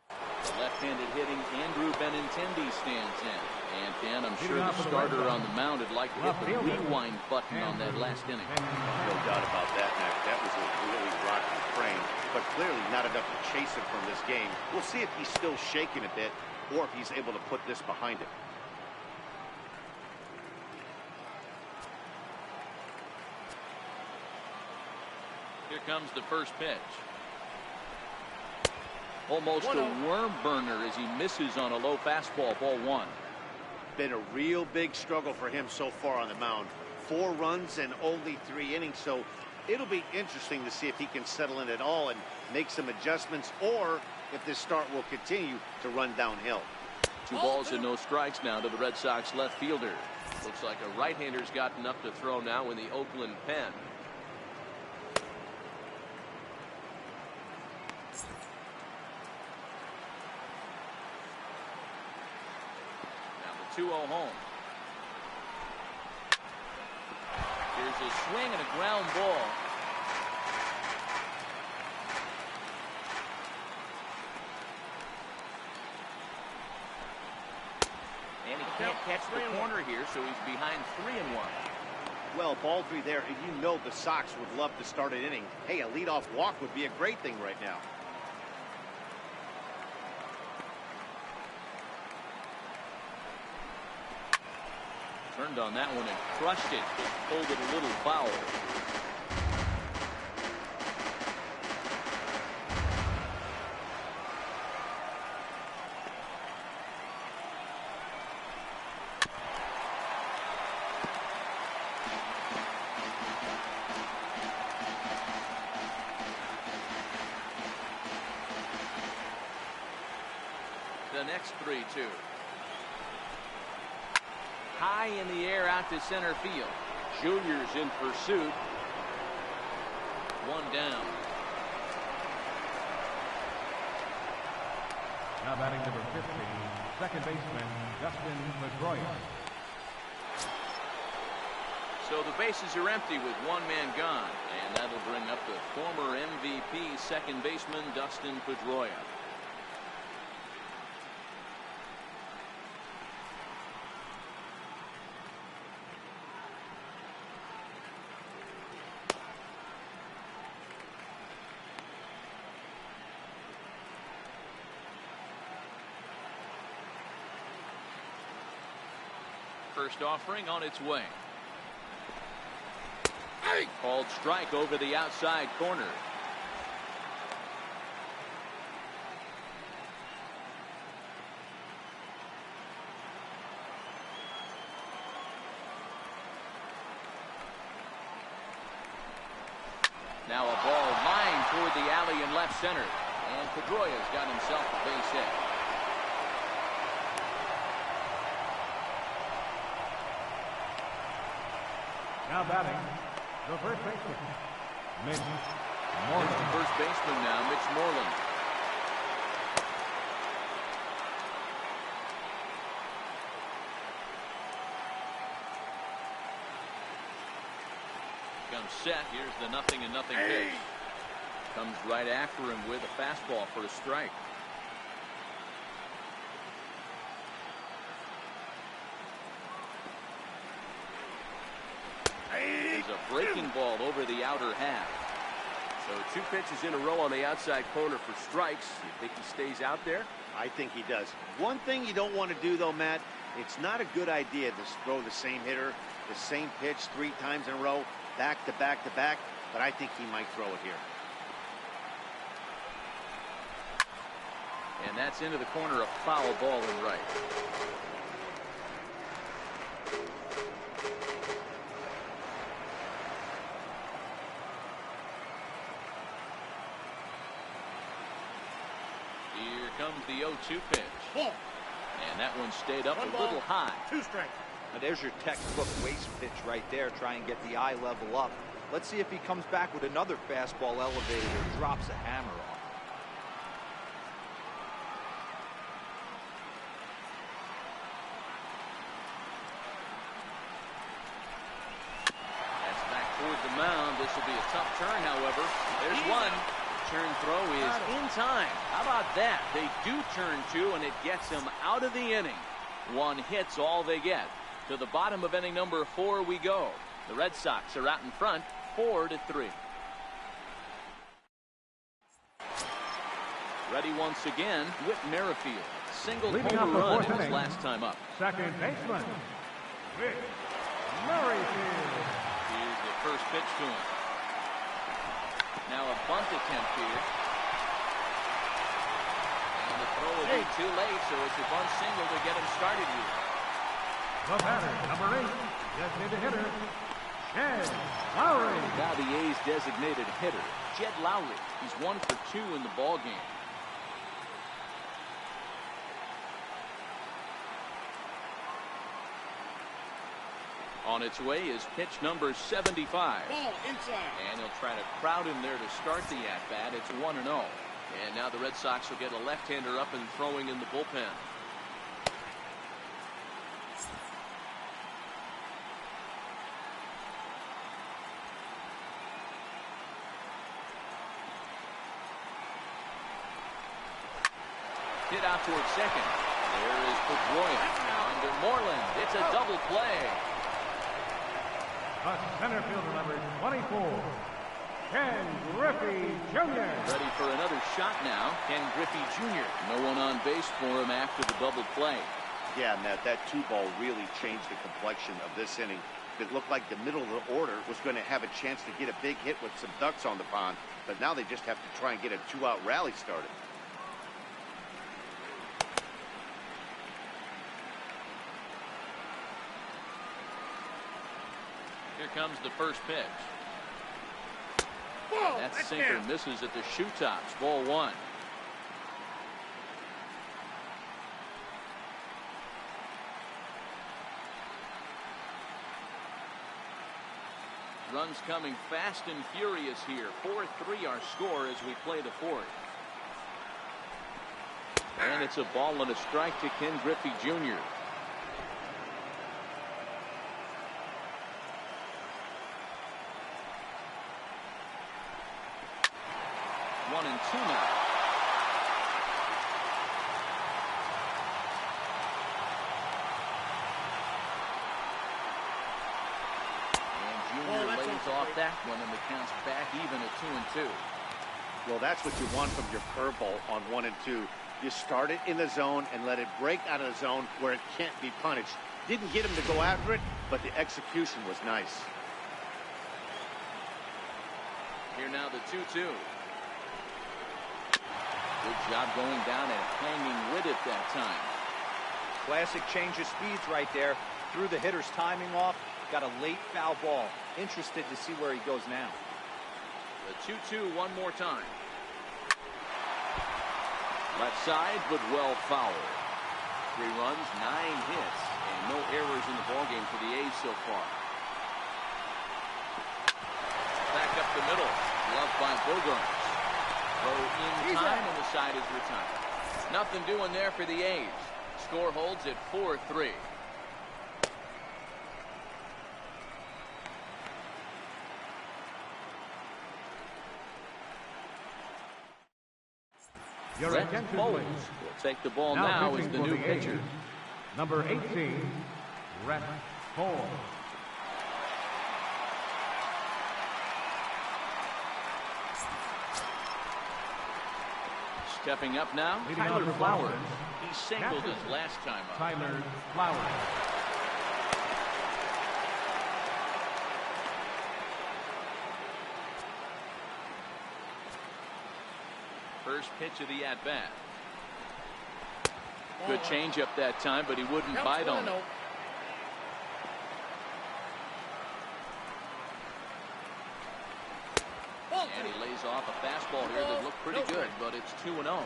The left-handed hitting Andrew Benintendi stands in. And Ken, I'm sure the starter on the mound would like to hit the rewind button on that last inning. No doubt about that, Mac. That was a really rocky frame, but clearly not enough to chase him from this game. We'll see if he's still shaking a bit or if he's able to put this behind him. Here comes the first pitch. Almost a worm burner as he misses on a low fastball, ball 1. Been a real big struggle for him so far on the mound. 4 runs and only 3 innings, so it'll be interesting to see if he can settle in at all and make some adjustments, or if this start will continue to run downhill. 2 balls and no strikes now to the Red Sox left fielder. Looks like a right-hander's got enough to throw now in the Oakland pen. Now the 2-0 home. Here's a swing and a ground ball. And he can't catch the corner here, so he's behind 3-1. Well, Baldry there, and you know the Sox would love to start an inning. Hey, a leadoff walk would be a great thing right now. Turned on that one and crushed it. Pulled it a little foul. The next 3-2. High in the air out to center field. Junior's in pursuit. One down. Now batting number 50, second baseman Dustin Pedroia. So the bases are empty with one man gone, and that'll bring up the former MVP second baseman Dustin Pedroia. First offering on its way. Called strike over the outside corner. Now a ball lined toward the alley in left center. And Pedroia's got himself a base hit. Now batting, the first baseman, Mitch Moreland. It's the first baseman now, Mitch Moreland. Comes set. Here's the 0-0 pitch. Comes right after him with a fastball for a strike. A breaking ball over the outer half. So 2 pitches in a row on the outside corner for strikes. You think he stays out there? I think he does. One thing you don't want to do, though, Matt, it's not a good idea to throw the same hitter, the same pitch 3 times in a row, back to back to back, but I think he might throw it here. And that's into the corner, a foul ball in right. Here comes the 0-2 pitch. Ball. And that one stayed up One a ball, little high. 2 strikes. Now there's your textbook waste pitch right there. Try and get the eye level up. Let's see if he comes back with another fastball elevated or drops a hammer on. That's back toward the mound. This will be a tough turn, however. There's one. Turn throw is in time. How about that? They do turn 2, and it gets them out of the inning. 1 hit's all they get. To the bottom of inning number 4 we go. The Red Sox are out in front, 4-3. Ready once again, Whit Merrifield. Single Leading home off the run fourth in his inning. last time up. Second baseman, Whit Merrifield. Here's the first pitch to him. Now a bunt attempt here. And the throw will be too late, so it's a bunt single to get him started here. The batter, number 8, designated hitter, Jed Lowry. Now the A's designated hitter, Jed Lowry. He's 1 for 2 in the ball game. On its way is pitch number 75. Ball inside. And he'll try to crowd him there to start the at-bat. It's 1-0. And now the Red Sox will get a left-hander up and throwing in the bullpen. Hit out towards second. There is Pedroia. Under Moreland. It's a double play. the center fielder number 24, Ken Griffey Jr. Ready for another shot now. Ken Griffey Jr. No one on base for him after the double play. Yeah, Matt, that 2-ball really changed the complexion of this inning. It looked like the middle of the order was going to have a chance to get a big hit with some ducks on the pond, but now they just have to try and get a 2-out rally started. Here comes the first pitch. Ball, That that's sinker down. misses at the shoe tops. Ball 1. Runs coming fast and furious here. 4-3 our score as we play the fourth. And it's a ball and a strike to Ken Griffey Jr. 1-2 now. And Jr. lays off that one, and the count's back even at 2-2. Well, that's what you want from your curveball on 1 and 2. You start it in the zone and let it break out of the zone where it can't be punished. Didn't get him to go after it, but the execution was nice. Here now the 2-2. Good job going down and hanging with it that time. Classic change of speeds right there. Threw the hitter's timing off. Got a late foul ball. Interested to see where he goes now. The 2-2 one more time. Left side, but well fouled. 3 runs, 9 hits, and no errors in the ballgame for the A's so far. Back up the middle. Loved by Bogarts. Throw in time, and the side is retired. Nothing doing there for the A's. Score holds at 4-3. Your Brett attention, Bowles please. will take the ball now as pitching the for new A's, pitcher. number 18, Brett Bowles. Stepping up now, Leading off Tyler for Flowers. Boston, He singled catcher, his last time up. Tyler Flowers. First pitch of the at-bat. Good changeup that time, but he wouldn't bite on it. And he lays off a fastball here that looked pretty good, but it's 2-0.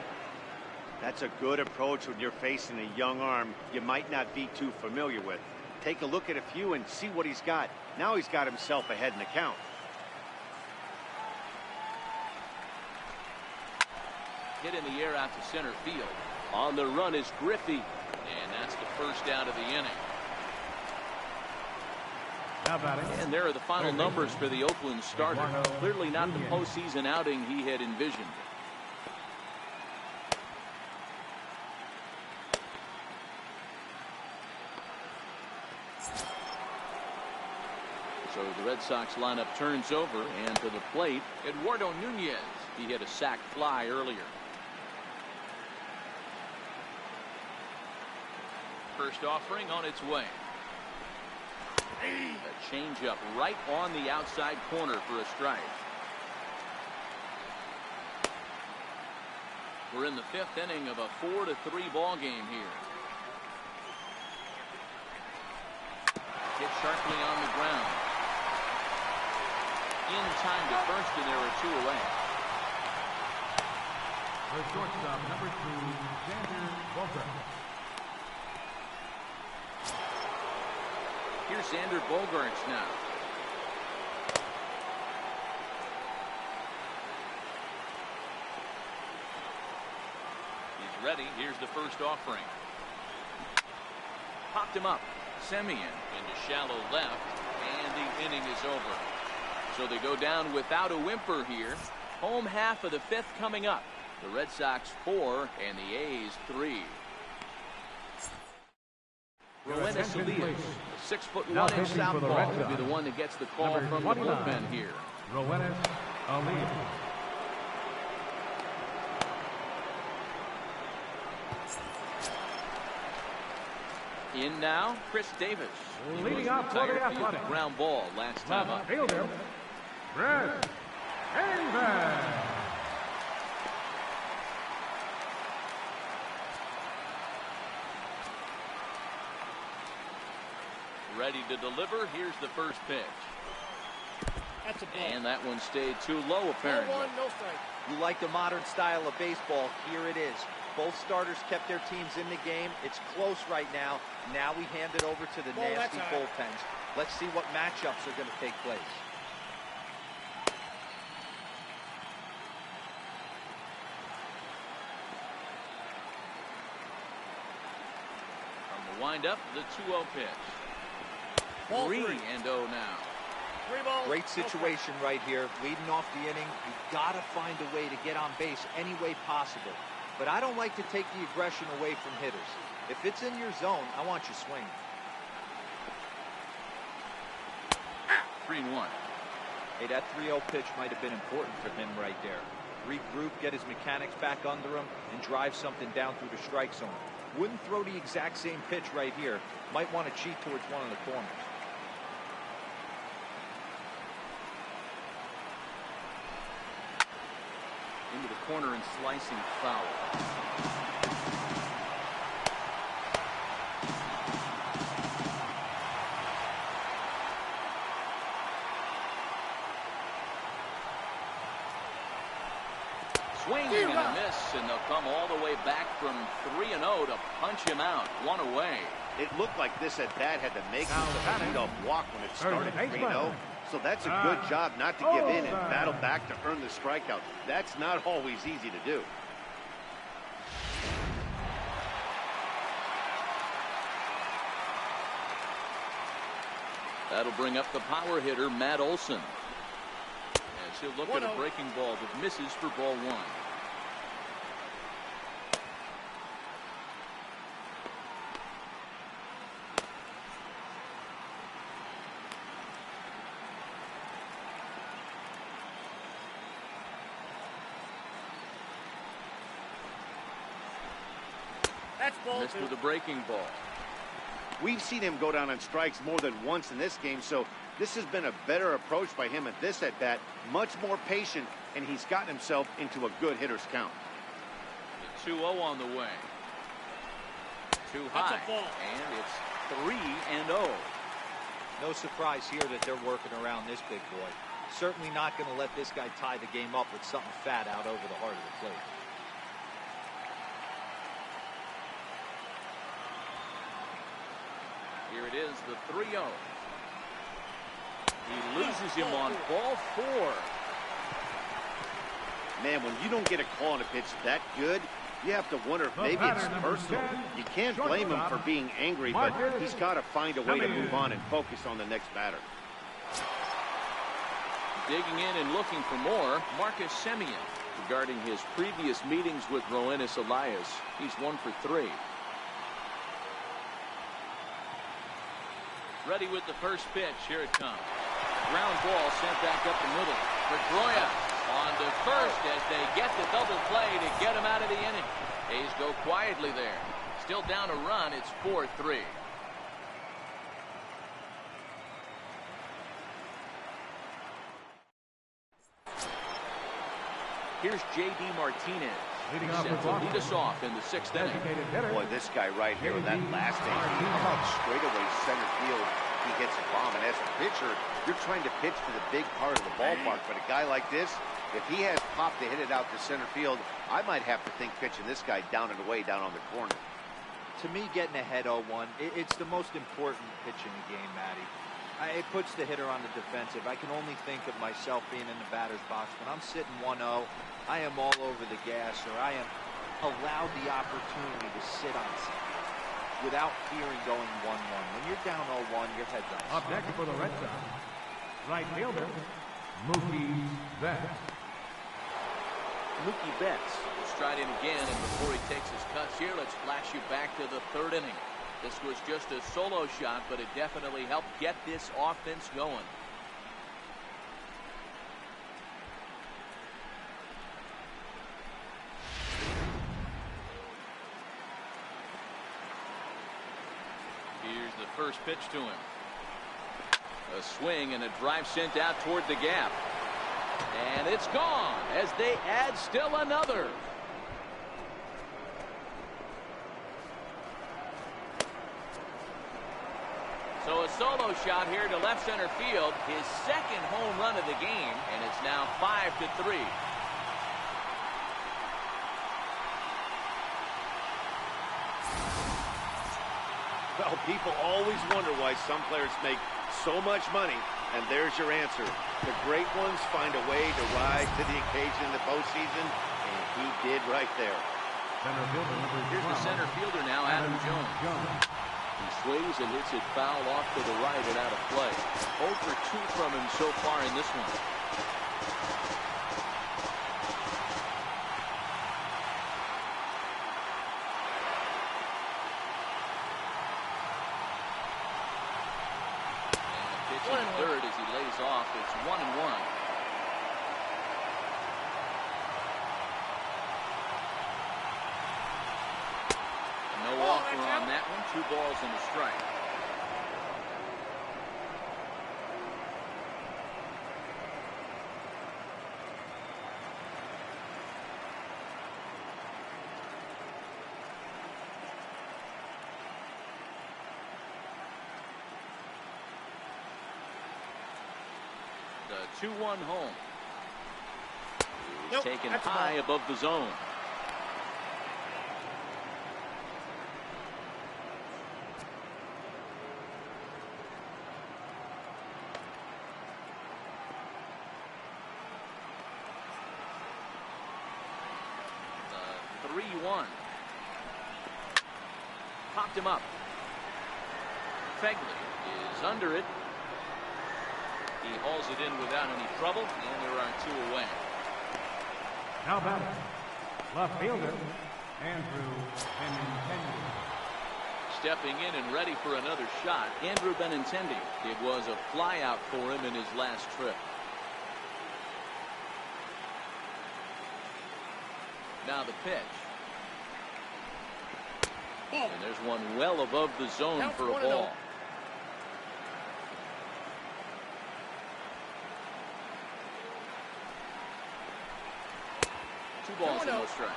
That's a good approach when you're facing a young arm you might not be too familiar with. Take a look at a few and see what he's got. Now he's got himself ahead in the count. Hit in the air out to center field. On the run is Griffey, and that's the first out of the inning. Now batting. And there are the final numbers for the Oakland starter. Clearly not the postseason outing he had envisioned. So the Red Sox lineup turns over, and to the plate, Eduardo Nunez. He hit a sac fly earlier. First offering on its way. A changeup right on the outside corner for a strike. We're in the 5th inning of a 4-3 ball game here. Hit sharply on the ground. In time to first, and there are 2 away. For shortstop, number 2, Xander Bogarts. Here's Xander Bogarts now. He's ready. Here's the first offering. Popped him up. Semien into shallow left, and the inning is over. So they go down without a whimper here. Home half of the 5th coming up. The Red Sox 4 and the A's 3. Your Rowena attention, Salinas, please. the Now 6'1" pitching for the southpaw Red will be Sox, the one that gets the call number from the 29, bullpen here. Roenis Elias. In now, Chris Davis. He Leading was off for the retired via Athletics. ground ball last time up. Left fielder, Chris Davis. Ready to deliver. Here's the first pitch. That's a ball. And that one stayed too low, apparently. Ball 1, no strike. You like the modern style of baseball, here it is. Both starters kept their teams in the game. It's close right now. Now we hand it over to the Ball, nasty that's all right. bullpens. Let's see what matchups are going to take place. From the windup, the 2-0 pitch. Ball 3-0 3. now. 3 balls. Great no strike. situation right here. Leading off the inning, you got to find a way to get on base any way possible. But I don't like to take the aggression away from hitters. If it's in your zone, I want you swinging. 3-1. Hey, that 3-0 pitch might have been important for him right there. Regroup, get his mechanics back under him, and drive something down through the strike zone. Wouldn't throw the exact same pitch right here. Might want to cheat towards one of the corners. Into the corner and slicing foul. Swing and a miss, and they'll come all the way back from 3-0 to punch him out. One away. It looked like this at bat had the makings Now of a batting, leadoff walk when it started third 3-0. baseman. So that's a good job not to give in and Olsen. battle back to earn the strikeout. That's not always easy to do. That'll bring up the power hitter, Matt Olson. As he'll look at a 1-0. breaking ball that misses for ball 1. That's ball Missed 2. with a breaking ball. We've seen him go down on strikes more than once in this game, so this has been a better approach by him at this at-bat. Much more patient, and he's gotten himself into a good hitter's count. The 2-0 on the way. Too That's a high. ball. And it's 3-0. No surprise here that they're working around this big boy. Certainly not going to let this guy tie the game up with something fat out over the heart of the plate. Here it is, the 3-0. He loses him on ball 4. Man, when you don't get a call on a pitch that good, you have to wonder if maybe it's personal. You can't blame him for being angry, but he's got to find a way to move on and focus on the next batter. Digging in and looking for more, Marcus Semien. Regarding his previous meetings with Roenis Elias, he's 1 for 3. Ready with the first pitch. Here it comes. Ground ball sent back up the middle. Pedroia on to first as they get the double play to get him out of the inning. A's go quietly there. Still down a run. It's 4-3. Here's J.D. Martinez. Leading He's off set with to lead us Boston. off in the 6th inning. Designated hitter. Boy, this guy right here in that last inning, he caught straightaway center field. He hits a bomb, and as a pitcher, you're trying to pitch to the big part of the ballpark. But a guy like this, if he has pop to hit it out to center field, I might have to think pitching this guy down and away down on the corner. To me, getting ahead 0-1, it's the most important pitch in the game, Matty. It puts the hitter on the defensive. I can only think of myself being in the batter's box. When I'm sitting 1-0, I am all over the gas, or I am allowed the opportunity to sit on something without fearing going 1-1. When you're down 0-1, your head's on. Up next for the Red Sox, right fielder, Mookie Betts. Mookie Betts will stride in again, and before he takes his cuts here, let's flash you back to the 3rd inning. This was just a solo shot, but it definitely helped get this offense going. Here's the first pitch to him. A swing and a drive sent out toward the gap. And it's gone as they add still another. So a solo shot here to left center field, his second home run of the game, and it's now 5-3. Well, people always wonder why some players make so much money, and there's your answer. The great ones find a way to rise to the occasion in the postseason, and he did right there. Center fielder number Here's the center fielder now, Adam Jones. He swings and hits it foul off to the right and out of play. 0 for 2 from him so far in this one. Third as he lays off. It's 1-1. No offer on that one. 2 balls and a strike. The 2-1 home. He's taken high above the zone. The 3-1. Popped him up. Fegley is under it. He hauls it in without any trouble, and there are 2 away. Now batting, left fielder, Andrew Benintendi. Stepping in and ready for another shot, Andrew Benintendi. It was a flyout for him in his last trip. Now the pitch. And there's one well above the zone for a ball. 2 balls and no strikes.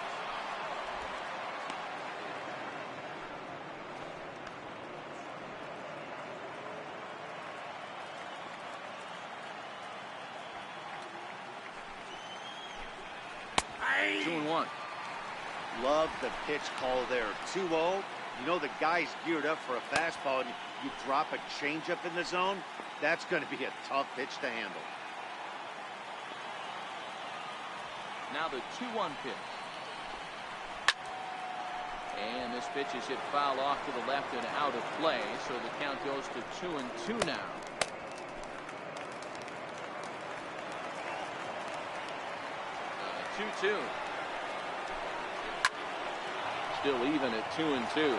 Hey. 2-1. Love the pitch call there. 2-0. You know the guy's geared up for a fastball, and you drop a changeup in the zone. That's going to be a tough pitch to handle. Now the 2-1 pitch. And this pitch is hit foul off to the left and out of play, so the count goes to 2-2 now. The 2-2. Still even at 2-2.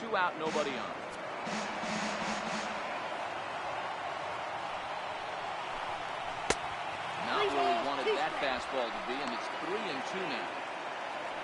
2 out, nobody on. Not where he wanted that fastball to be, and it's 3-2 now.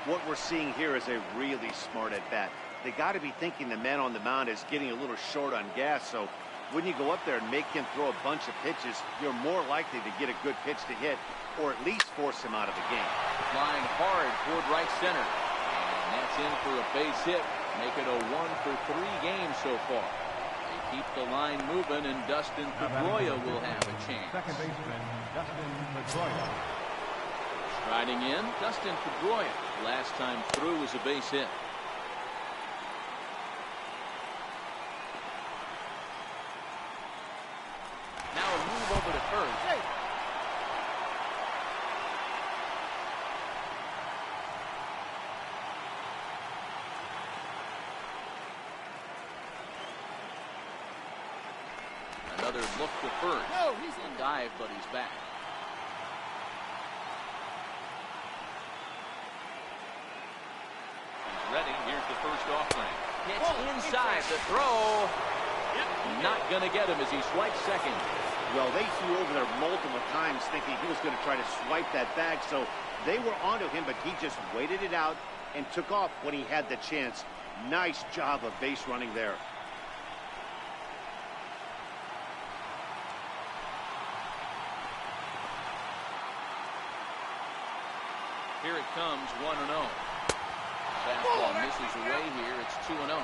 What we're seeing here is a really smart at-bat. They got to be thinking the man on the mound is getting a little short on gas, so when you go up there and make him throw a bunch of pitches, you're more likely to get a good pitch to hit, or at least force him out of the game. Flying hard toward right center. And that's in for a base hit. Make it a 1 for 3 game so far. They keep the line moving, and Dustin Pedroia will have a chance. Second baseman, Dustin Pedroia. Striding in, Dustin Pedroia. Last time through was a base hit. Now a move over to first. Hey. Another look to first. No, he's in. Dive, but he's back. first offering. It's inside the throw. Not going to get him as he swipes second. Well, they flew over there multiple times thinking he was going to try to swipe that bag, so they were onto him, but he just waited it out and took off when he had the chance. Nice job of base running there. Here it comes, 1-0. Fastball misses away here. It's 2-0.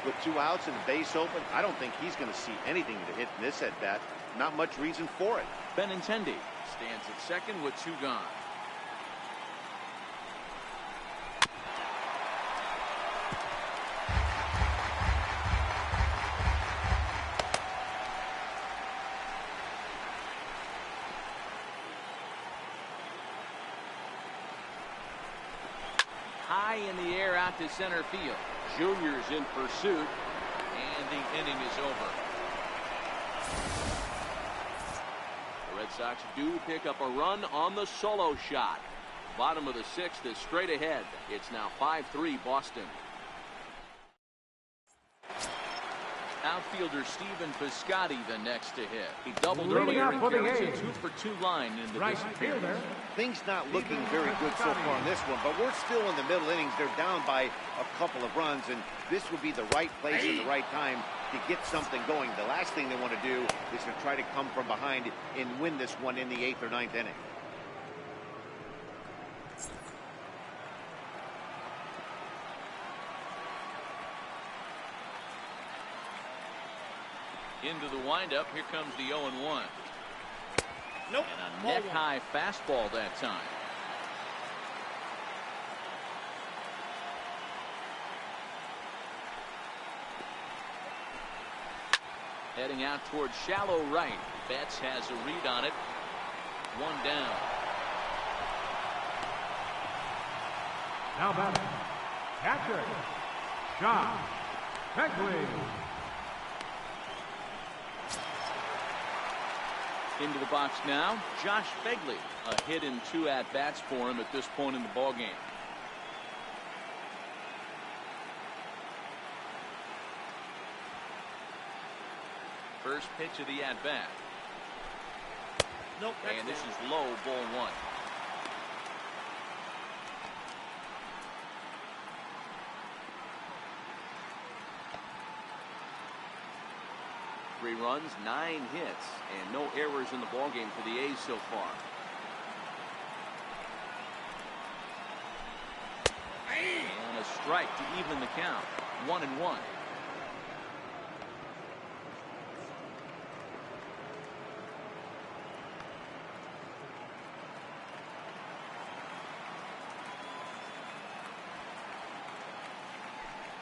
With 2 outs and the base open, I don't think he's going to see anything to hit in this at-bat. Not much reason for it. Benintendi stands at second with 2 gone. High in the air out to center field. Junior's in pursuit, and the inning is over. The Red Sox do pick up a run on the solo shot. Bottom of the 6th is straight ahead. It's now 5-3 Boston. Outfielder Stephen Piscotty the next to hit. He doubled Leading earlier up and for the carries a A's. 2-for-2 line into Right this appearance. fielder. Things not looking very good so far in this one, but we're still in the middle innings. They're down by a couple of runs, and this would be the right place and the right time to get something going. The last thing they want to do is to try to come from behind and win this one in the 8th or 9th inning. Into the windup, here comes the 0-1. Nope. And a neck-high fastball that time. Heading out towards shallow right. Betts has a read on it. 1 down. Now batting, catcher, John Begley. Into the box now, Josh Begley. A hit in 2 at-bats for him at this point in the ballgame. First pitch of the at-bat. Nope. And this is low, ball 1. Three runs, 9 hits, and no errors in the ballgame for the A's so far. And a strike to even the count. 1-1.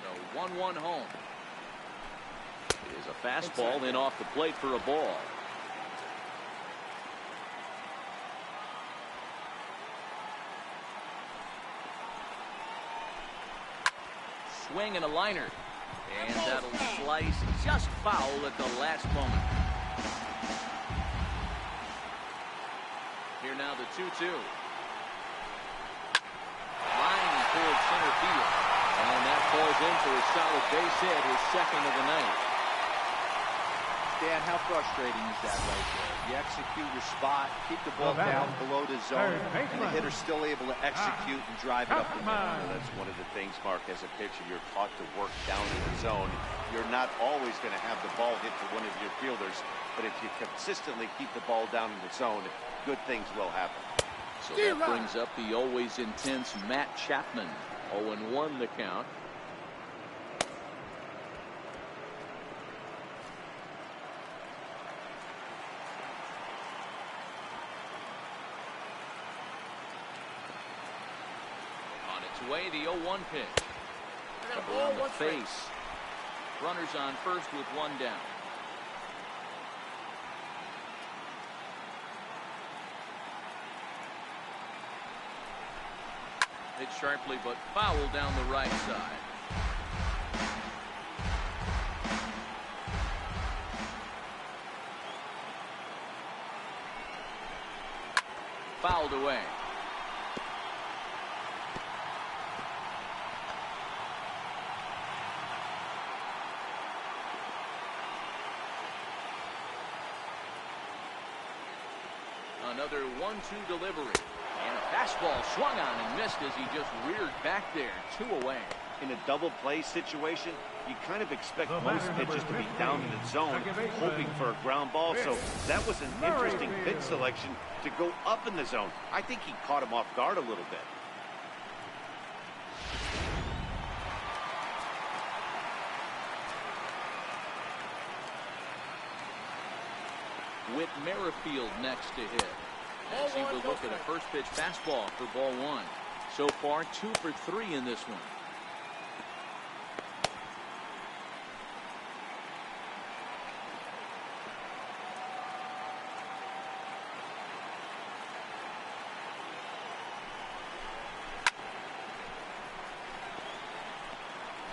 So 1-1 home. Is a fastball in off the plate for a ball. Swing and a liner, and that'll slice just foul at the last moment. Here now the 2-2. Line towards center field, and that falls in for a solid base hit, his second of the night. Dan, how frustrating is that right there? You execute your spot, keep the ball down below the zone, and the hitter's still able to execute and drive it up the middle. Well, that's one of the things, Mark, as a pitcher, you're taught to work down in the zone. You're not always going to have the ball hit to one of your fielders, but if you consistently keep the ball down in the zone, good things will happen. So that brings up the always intense Matt Chapman. 0-1 the count. Way the 0-1 pitch. Around the face. Runners on first with 1 down. Hit sharply but foul down the right side. Fouled away. Another 1-2 delivery. And a fastball swung on and missed as he just reared back there. 2 away. In a double play situation, you kind of expect most pitches to be down in the zone, hoping for a ground ball. So that was an interesting pitch selection to go up in the zone. I think he caught him off guard a little bit. With Merrifield next to hit. As he will look at a first pitch fastball for ball 1. So far, 2 for 3 in this one.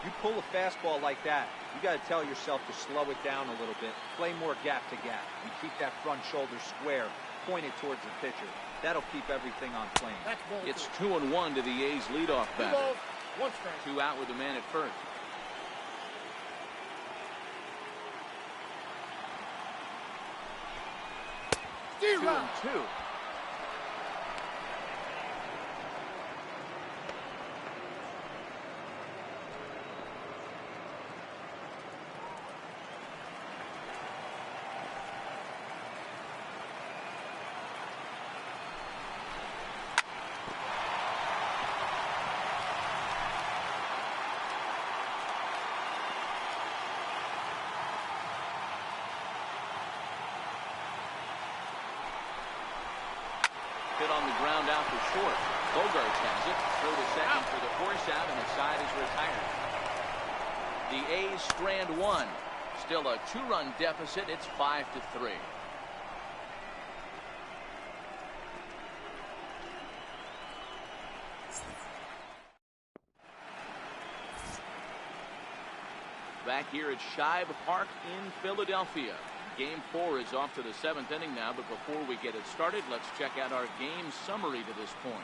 You pull a fastball like that, you got to tell yourself to slow it down a little bit, play more gap to gap, and keep that front shoulder square, pointed towards the pitcher. That'll keep everything on plane. It's 2-1 to the A's leadoff batter. 1 strike. 2 out with a man at first. Two and two. Hit on the ground out for short. Bogarts has it. Throw to second for the force out, and the side is retired. The A's strand 1. Still a 2-run deficit. It's 5-3. Back here at Shibe Park in Philadelphia. Game 4 is off to the 7th inning now, but before we get it started, let's check out our game summary to this point.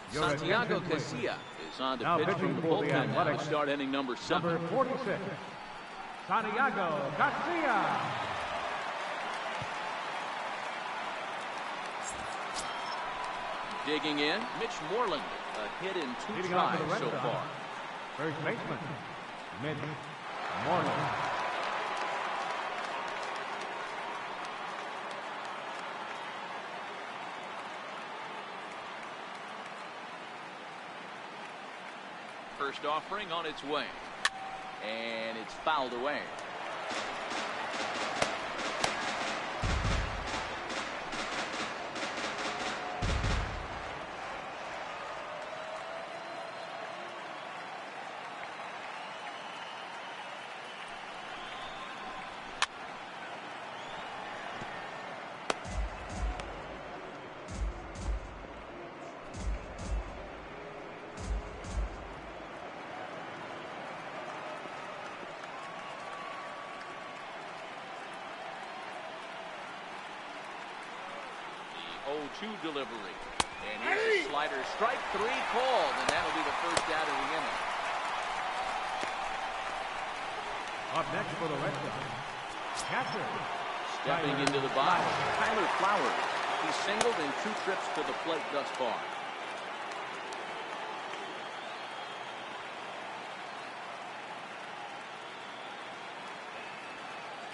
Santiago Casilla is on to pitch from the bullpen now to start inning number 7. Number 46, Santiago Garcia. Digging in, Mitch Moreland. A hit in 2 Leading tries off so far. First baseman, Mitch Moreland. First offering on its way. And it's fouled away. The 0-2 delivery. And here's a slider. Strike 3 called, and that'll be the first out of the inning. Up next for the Red Sox, catcher. Stepping into the box, Tyler Flowers. He's singled in 2 trips to the plate thus far.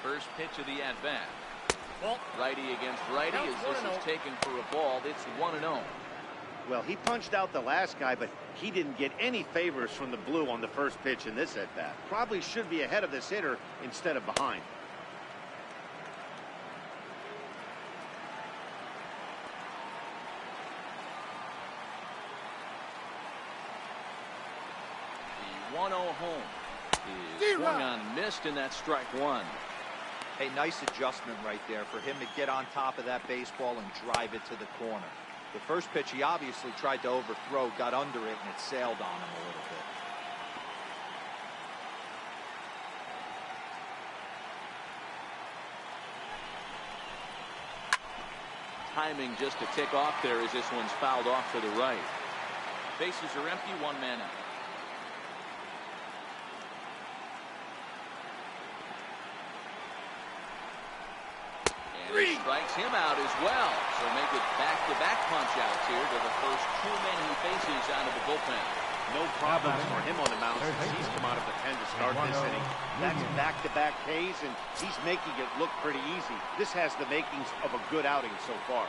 First pitch of the at-bat. Righty against righty as this is taken for a ball. It's 1-0. Well, he punched out the last guy, but he didn't get any favors from the blue on the first pitch in this at-bat. Probably should be ahead of this hitter instead of behind. The 1-0 home is swung on and missed, and that's strike 1. Hey, nice adjustment right there for him to get on top of that baseball and drive it to the corner. The first pitch he obviously tried to overthrow, got under it, and it sailed on him a little bit. Timing just to tick off there as this one's fouled off to the right. Bases are empty, 1 man out. Strikes him out as well. So make it back-to-back punch-outs here to the first 2 men he faces out of the bullpen. No problems for him on the mound since he's come out of the pen to start this inning. That's back-to-back Ks, and he's making it look pretty easy. This has the makings of a good outing so far.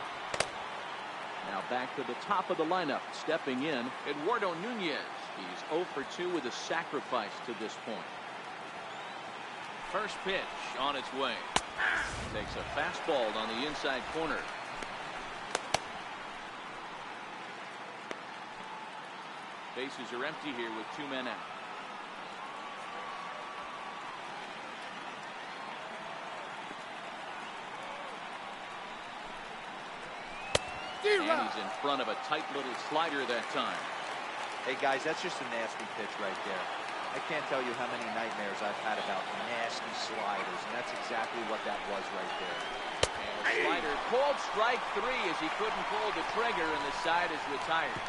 Now back to the top of the lineup. Stepping in, Eduardo Nunez. He's 0 for 2 with a sacrifice to this point. First pitch on its way. Takes a fastball on the inside corner. Bases are empty here with 2 men out. And he's in front of a tight little slider that time. Hey, guys, that's just a nasty pitch right there. I can't tell you how many nightmares I've had about nasty sliders, and that's exactly what that was right there. And a slider called strike 3 as he couldn't pull the trigger, and the side is retired.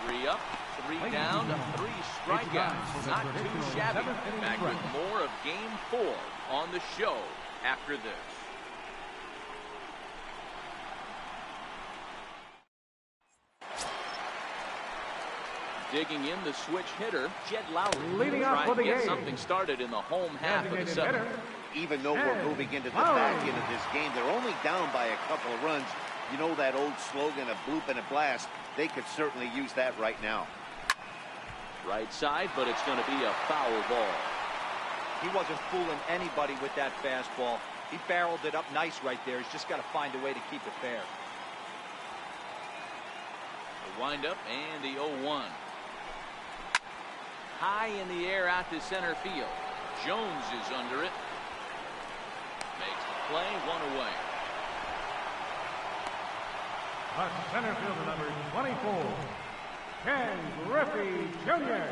3 up, 3 down, 3 strikeouts. Not too shabby. Back with more of Game 4 on the show after this. Digging in the switch hitter, Jed Lowry. Leading off for the get game. something started in the home half of the 7th. Even though we're moving into the back end of this game, they're only down by a couple of runs. You know that old slogan, a bloop and a blast. They could certainly use that right now. Right side, but it's going to be a foul ball. He wasn't fooling anybody with that fastball. He barreled it up nice right there. He's just got to find a way to keep it fair. The windup and the 0-1. High in the air out to center field. Jones is under it. Makes the play, 1 away. At center fielder number 24, Ken Griffey Jr.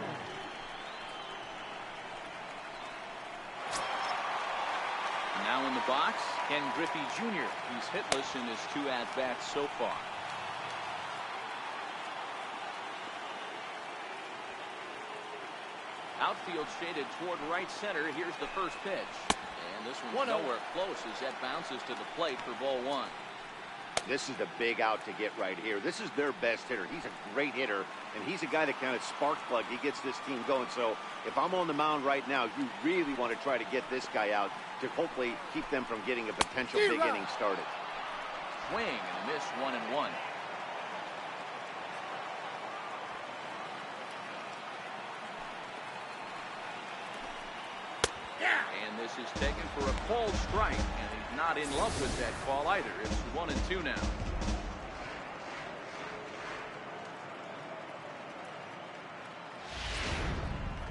Now in the box, Ken Griffey Jr. He's hitless in his 2 at-bats so far. Outfield shaded toward right center. Here's the first pitch. And this one's nowhere close as that bounces to the plate for ball 1. This is the big out to get right here. This is their best hitter. He's a great hitter, and he's a guy that kind of spark plug. He gets this team going. So if I'm on the mound right now, you really want to try to get this guy out to hopefully keep them from getting a potential big inning started. Swing and a miss, 1-1. And this is taken for a called strike, and he's not in love with that call either. It's 1-2 now.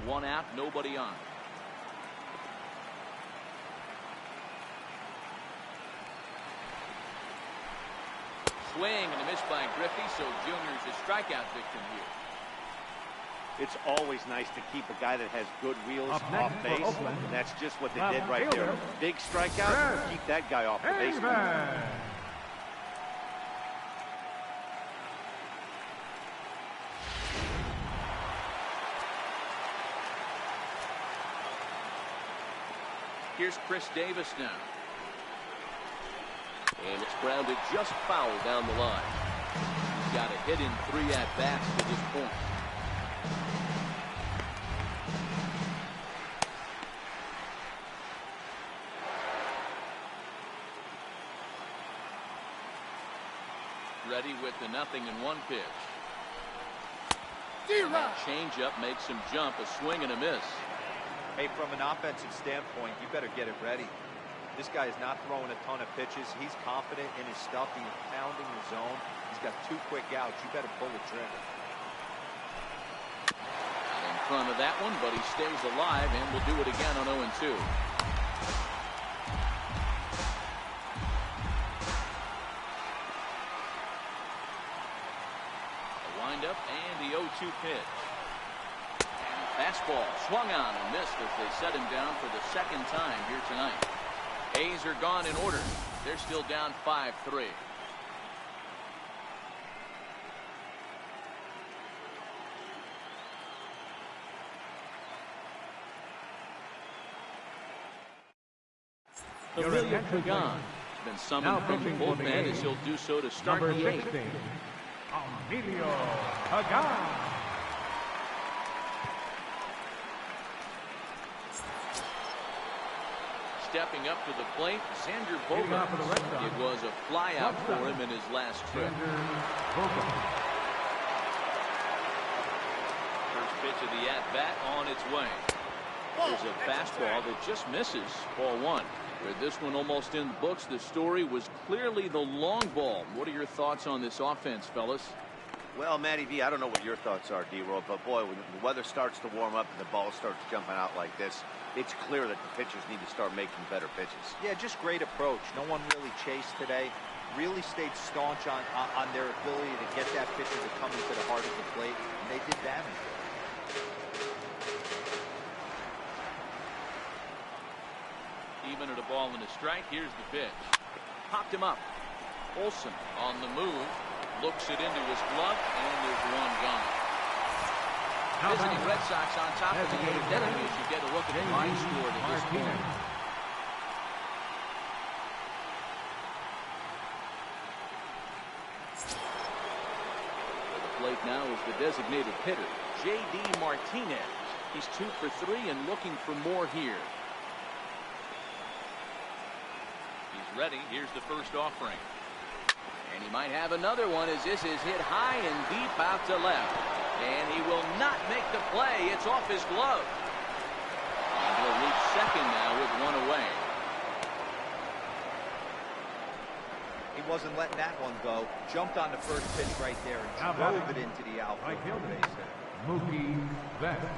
One out, nobody on. Swing and a miss by Griffey, so Junior's a strikeout victim here. It's always nice to keep a guy that has good wheels off base, and that's just what they did right there. Big strikeout, keep that guy off the base. Here's Chris Davis now. And it's grounded just foul down the line. He's got a hit in 3 at-bats to this point. Ready with the 0-1 pitch. That changeup makes him jump, a swing and a miss. Hey, from an offensive standpoint, you better get it ready. This guy is not throwing a ton of pitches. He's confident in his stuff. He's pounding the zone. He's got 2 quick outs. You better pull the trigger. In front of that one, but he stays alive and will do it again on 0-2. A windup and the 0-2 pitch. Fastball swung on and missed as they set him down for the 2nd time here tonight. A's are gone in order. They're still down 5-3. Emilio Pagan been summoned from the bullpen as he'll do so to start Number the 8th. 16, Emilio Pagan. Stepping up to the plate, Xander Bogaerts. It was a flyout for him in his last trip. First pitch of the at-bat on its way. There's a fastball that just misses. Ball 1. With this one almost in the books, the story was clearly the long ball. What are your thoughts on this offense, fellas? Well, Matty V, I don't know what your thoughts are, D-Roll, but boy, when the weather starts to warm up and the ball starts jumping out like this, it's clear that the pitchers need to start making better pitches. Yeah, just great approach. No one really chased today. Really stayed staunch on their ability to get that pitcher to come into the heart of the plate, and they did damage. Even at a ball and a strike, here's the pitch. Popped him up. Olsen on the move. Looks it into his glove, and there's one gone. Visiting Red Sox on top of the 8th inning as you get a look at the line score at this point. To the plate now is the designated hitter, J.D. Martinez. He's 2 for 3 and looking for more here. He's ready. Here's the first offering. And he might have another one as this is hit high and deep out to left. And he will not make the play. It's off his glove. And he'll reach second now with one away. He wasn't letting that one go. Jumped on the first pitch right there and drove it into the outfield base. Mookie Betts.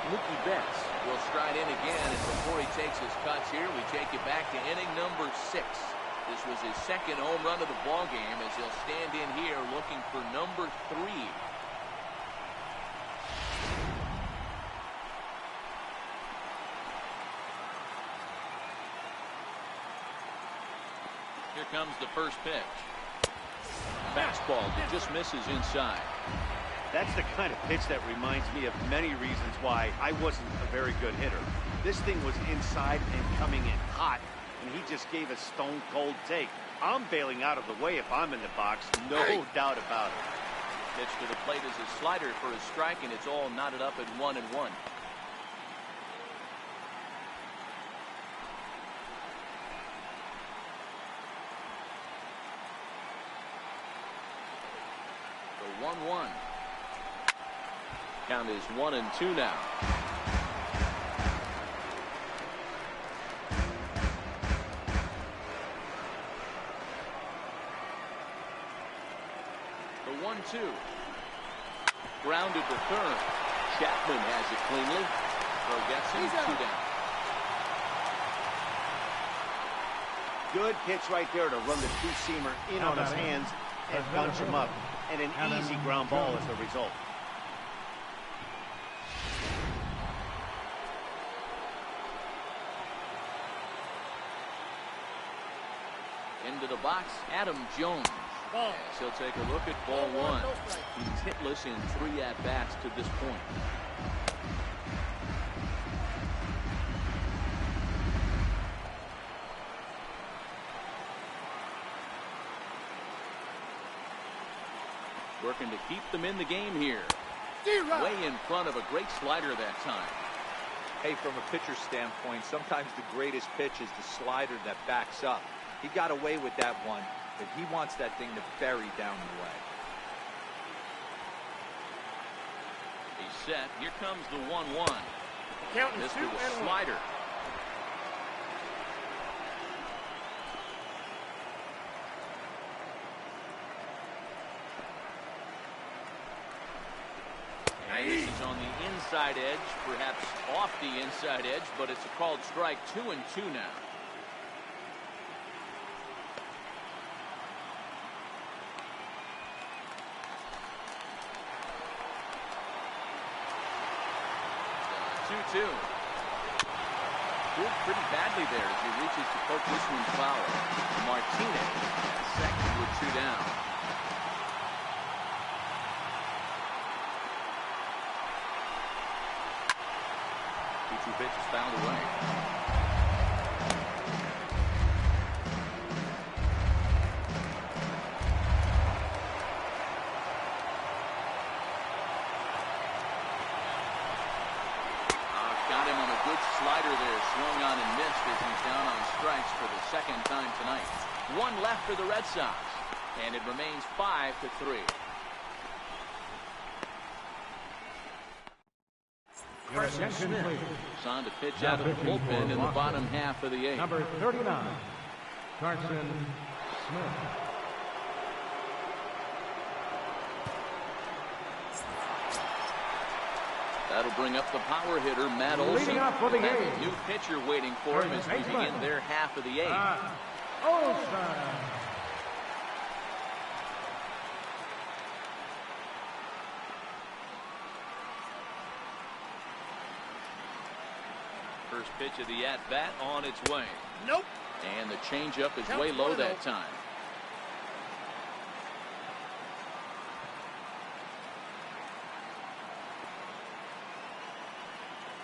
Mookie Betts will stride in again, and before he takes his cuts here, we take you back to inning number 6. This was his second home run of the ball game as he'll stand in here looking for number 3. Here comes the first pitch. Fastball that just misses inside. That's the kind of pitch that reminds me of many reasons why I wasn't a very good hitter. This thing was inside and coming in hot, and he just gave a stone-cold take. I'm bailing out of the way if I'm in the box, no doubt about it. Pitch to the plate is a slider for a strike, and it's all knotted up at 1-1. The 1-1. Count is 1-2 now. The 1-2. Grounded to third. Chapman has it cleanly. Throw gets him 2 down. Good pitch right there to run the two-seamer in on his hands and bunch him up. And an easy ground ball as a result. Into the box, Adam Jones. As he'll take a look at ball 1. He's hitless in 3 at-bats to this point. Working to keep them in the game here. Way in front of a great slider that time. Hey, from a pitcher's standpoint, sometimes the greatest pitch is the slider that backs up. He got away with that one, but he wants that thing to bury down the way. He's set. Here comes the 1-1. Counting This 2 with a and 1. slider. And this is on the inside edge, perhaps off the inside edge, but it's a called strike. 2-2 now. Pulled pretty badly there as he reaches to poke this one foul. Martinez at second with 2 down. 2 pitches fouled away. Got him on a good slider there. Swung on and missed as he's down on strikes for the 2nd time tonight. 1 left for the Red Sox. And it remains 5-3. Your attention, please. He's on to pitch out of the bullpen in the bottom half of the 8th. Number 39, Carson Smith. That'll bring up the power hitter, Matt Olson. Leading off for the 8th. New pitcher waiting for him as we begin their half of the 8th. Olson. First pitch of the at-bat on its way. Nope. And the changeup is Count way low 1-0. that time.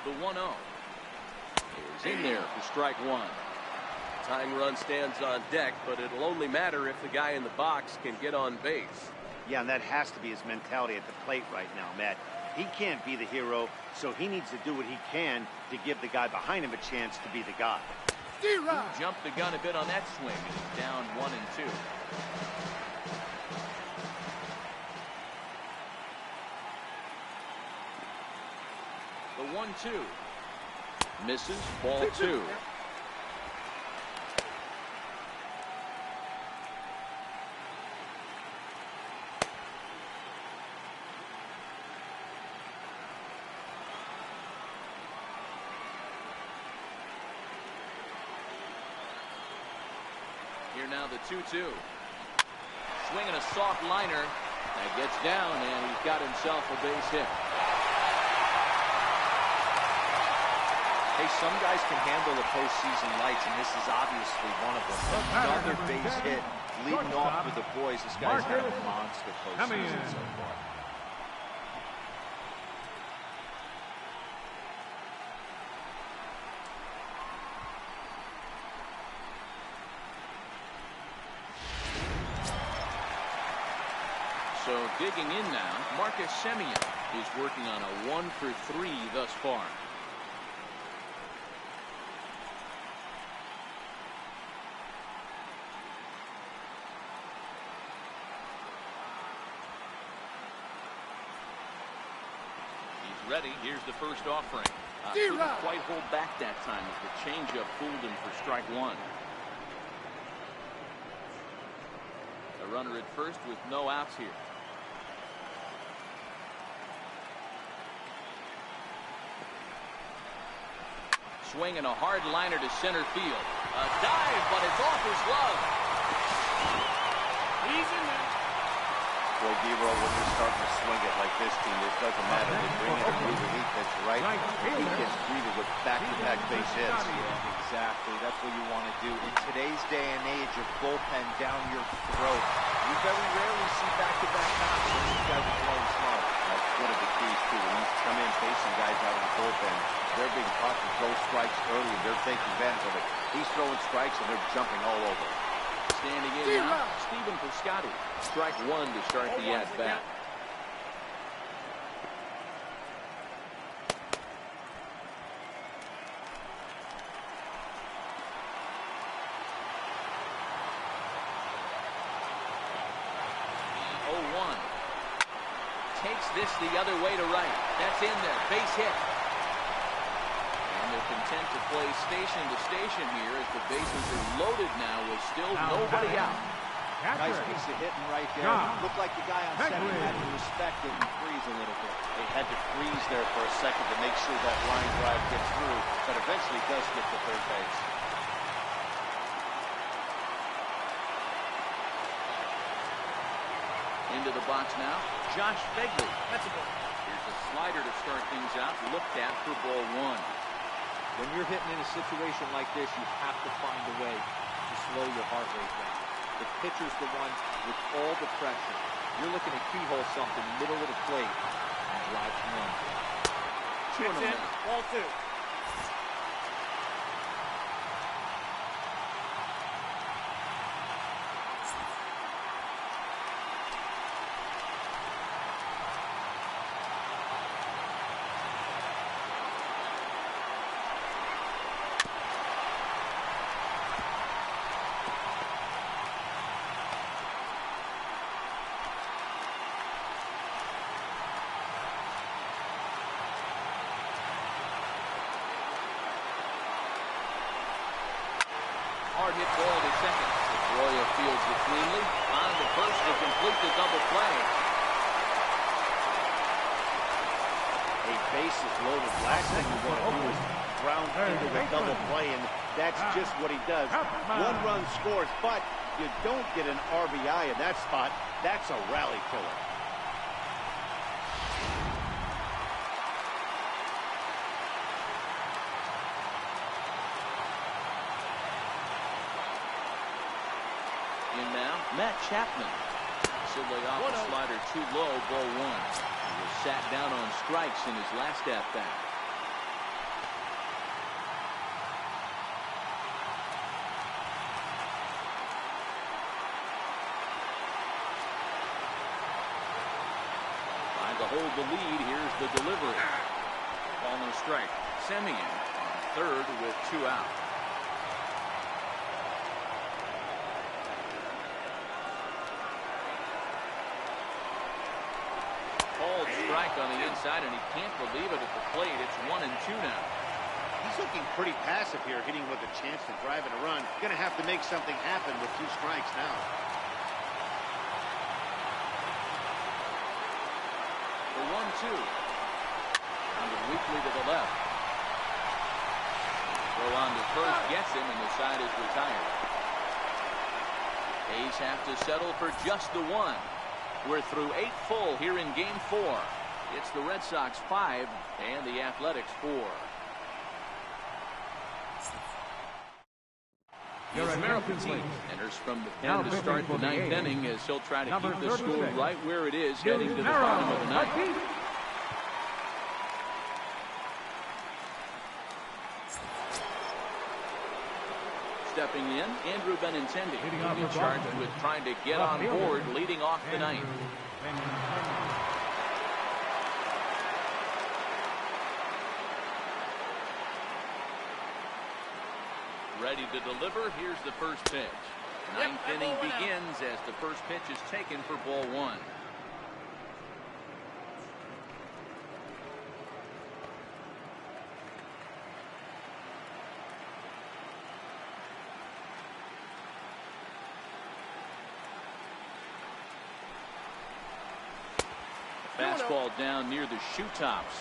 The 1-0 is in there for strike 1. Tying run stands on deck, but it'll only matter if the guy in the box can get on base. Yeah, and that has to be his mentality at the plate right now, Matt. He can't be the hero, so he needs to do what he can to give the guy behind him a chance to be the guy. Jumped the gun a bit on that swing. He's down 1-2. The 1-2 misses. Ball 2. Here now the 2-2. Swinging a soft liner. That gets down, and he's got himself a base hit. Hey, some guys can handle the postseason lights, and this is obviously one of them. Another base hit, leading off with the boys. This guy's had a monster postseason so far. So digging in now, Marcus Semien is working on a 1-for-3 thus far. He's ready. Here's the first offering. Couldn't quite hold back that time as the changeup fooled him for strike 1. A runner at first with no outs here. Swinging a hard liner to center field. A dive, but it's off his glove. He's in there. Boy, Gabriel, when you're starting to swing it like this, team, it doesn't matter. They bring in a new relief pitcher, right? He gets greeted with back-to-back base hits. Exactly. That's what you want to do. In today's day and age of bullpen down your throat, you very rarely see back-to-back knocks. These guys are playing smart. That's one of the keys, too. When you come in facing guys out of the bullpen, they're being taught to throw strikes early. They're taking advantage of it. He's throwing strikes, and they're jumping all over. Standing in now, Stephen Piscotty. Strike 1 to start the at-bat. Takes this the other way to right. That's in there. Base hit. And they're content to play station to station here as the bases are loaded now with still nobody out. Nice piece of hitting right there. Looked like the guy on second had to respect it and freeze a little bit. They had to freeze there for a second to make sure that line drive gets through, but eventually does get to third base. Into the box now, Josh Begley. That's a ball. Here's a slider to start things out, looked at for ball 1. When you're hitting in a situation like this, you have to find a way to slow your heart rate down. The pitcher's the one with all the pressure. You're looking to keyhole something middle of the plate and drive home. That's it. Ball 2. hard hit ball to second. Pedroia fields it cleanly. On to first to complete the double play. A bases loaded. Last thing you want to do is ground into the double play, and that's just what he does. One run scores, but you don't get an RBI in that spot. That's a rally killer. In now, Matt Chapman. Should lay off the slider too low, ball one. He was sat down on strikes in his last at-bat. Trying to hold the lead, here's the delivery. Ball and a strike. Semien on third with 2 out. Called strike on the inside, and he can't believe it at the plate. It's 1-2 now. He's looking pretty passive here, hitting with a chance to drive in a run. Going to have to make something happen with 2 strikes now. The 1-2. Grounded weakly to the left. Throw on to first gets him, and the side is retired. A's have to settle for just the 1. We're through 8 full here in Game 4. It's the Red Sox 5 and the Athletics 4. The American team enters from the pen to start the 9th inning as he'll try to keep the score right where it is heading to the bottom of the 9th. Stepping in, Andrew Benintendi. He'll be charged with trying to get on board leading off the 9th. Ready to deliver. Here's the first pitch. 9th inning begins as the first pitch is taken for ball 1. Fastball down near the shoe tops.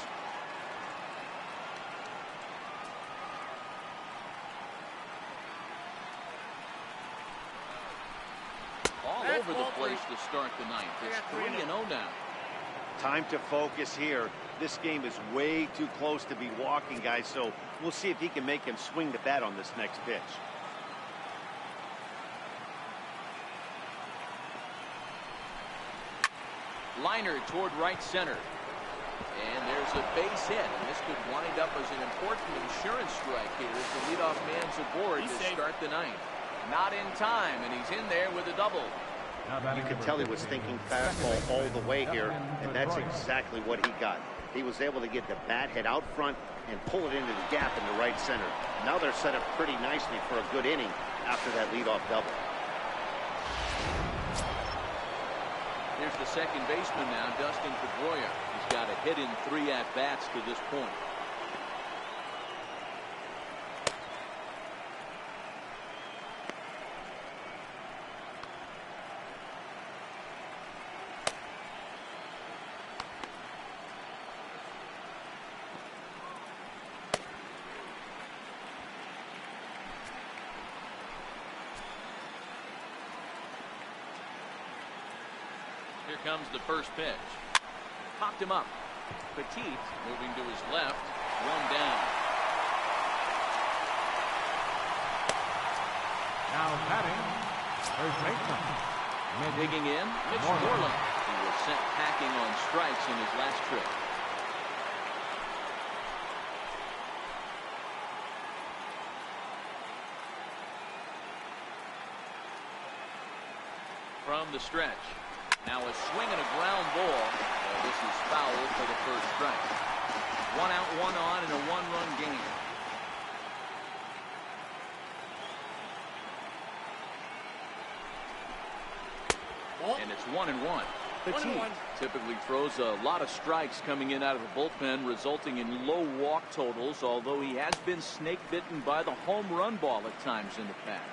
All over the place to start the 9th. It's 3-0 now. Time to focus here. This game is way too close to be walking, guys, so we'll see if he can make him swing the bat on this next pitch. Liner toward right center. And there's a base hit. And this could wind up as an important insurance strike here as the leadoff man's aboard to start the 9th. Not in time, and he's in there with a double. You could tell he was thinking fastball all the way here, and that's exactly what he got. He was able to get the bat head out front and pull it into the gap in the right center. Now they're set up pretty nicely for a good inning after that leadoff double. Here's the second baseman now, Dustin Pedroia. He's got a hit in 3 at-bats to this point. Here comes the first pitch. Popped him up. Petit moving to his left. 1 down. Now batting, first baseman. Digging in, Mitch Moreland. He was sent packing on strikes in his last trip. From the stretch. Now a swing and a ground ball. This is foul for the first strike. 1 out, 1 on in a 1-run game. And it's 1-1. Petit typically throws a lot of strikes coming in out of the bullpen, resulting in low walk totals, although he has been snake bitten by the home run ball at times in the past.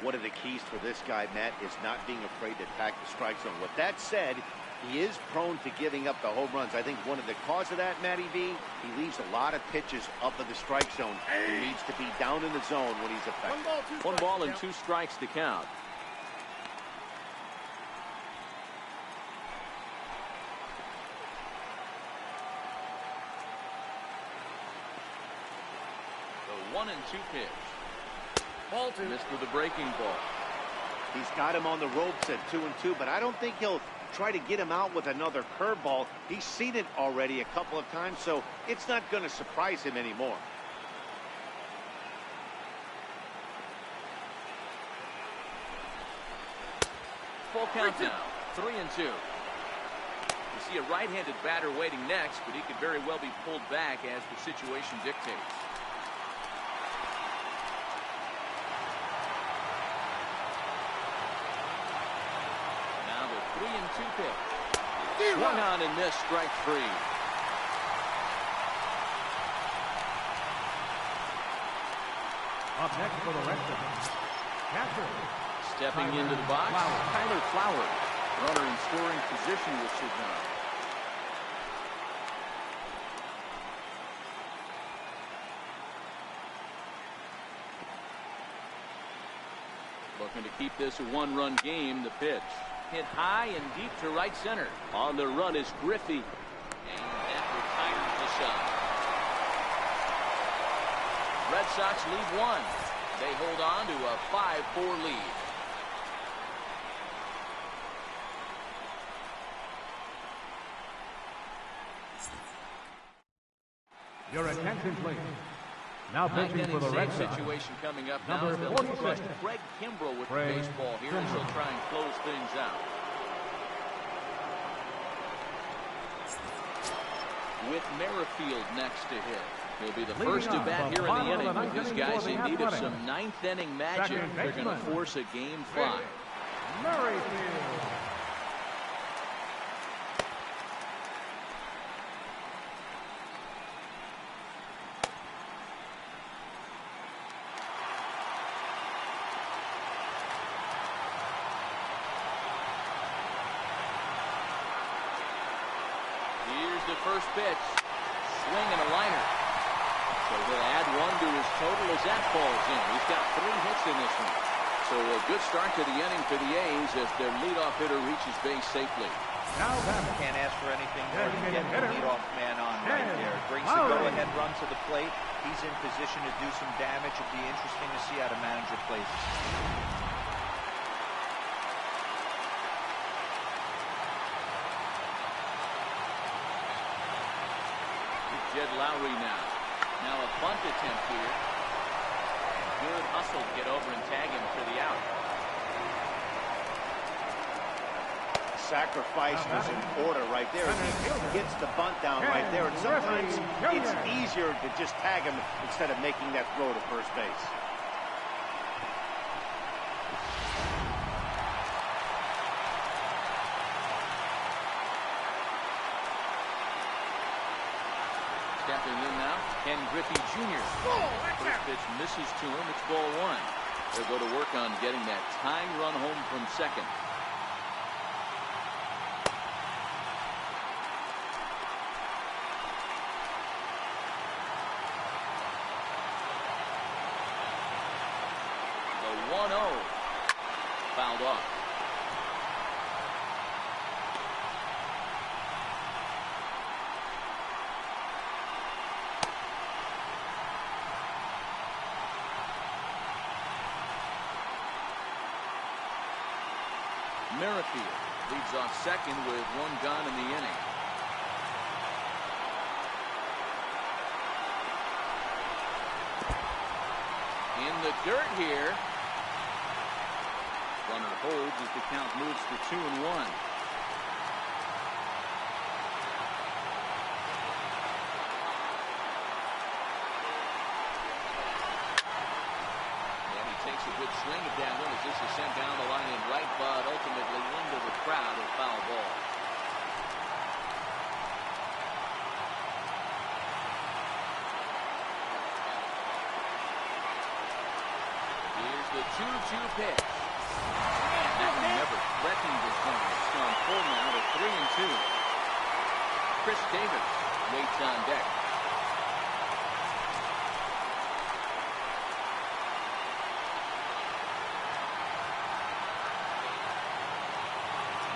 One of the keys for this guy, Matt, is not being afraid to attack the strike zone. With that said, he is prone to giving up the home runs. I think one of the cause of that, Matty V, he leaves a lot of pitches up in the strike zone. He needs to be down in the zone when he's effective. One ball and 2 strikes to count. The 1-2 pitch. Ball 2. Missed with a breaking ball. He's got him on the ropes at 2-2, but I don't think he'll try to get him out with another curveball. He's seen it already a couple of times, so it's not going to surprise him anymore. Full count now. 3-2. You see a right-handed batter waiting next, but he could very well be pulled back as the situation dictates. Now the 3-2 pitch. Swung on and missed, strike 3. Up next for the Red Sox, catcher. Stepping into the box, Tyler Flowers. Runner in scoring position with Sidon. Looking to keep this a 1-run game. The pitch hit high and deep to right center. On the run is Griffey. And that retires the shot. Red Sox lead 1. They hold on to a 5-4 lead. Your attention, please. Now pitching for the Red Sox. Situation coming up now. Number They'll 46. trust Craig Kimbrell with the Craig baseball here as he'll try and close things out. With Merrifield next to hit. He'll be the first to bat here in the inning with these guys in need of some 9th inning magic. They're going to force a game 5. Merrifield. Here's the first pitch. Swing and a liner. So he'll add 1 to his total as that falls in. He's got 3 hits in this one. So a good start to the inning for the A's as their leadoff hitter reaches base safely. Now batting. Can't ask for anything more than getting the leadoff man on right there. Brings the Lowry. go-ahead run to the plate. He's in position to do some damage. It'll be interesting to see how the manager plays it. Jed Lowry now. Now a bunt attempt here. Good hustle to get over and tag him for the out. Sacrifice was in order right there. He gets the bunt down right there, and sometimes it's easier to just tag him instead of making that throw to first base. Stepping in now, Ken Griffey Jr. First pitch misses to him. It's ball 1. They'll go to work on getting that tying run home from second. The 1-0 fouled off. Merrifield leads off second with 1 gone in the inning. In the dirt here. Runner holds as the count moves to 2-1. Takes a good swing at that one as this is sent down the line in right, but ultimately into the crowd, a foul ball. Here's the 2-2 pitch. That one never threatened this one. It's gone full now to 3-2. Chris Davis waits on deck.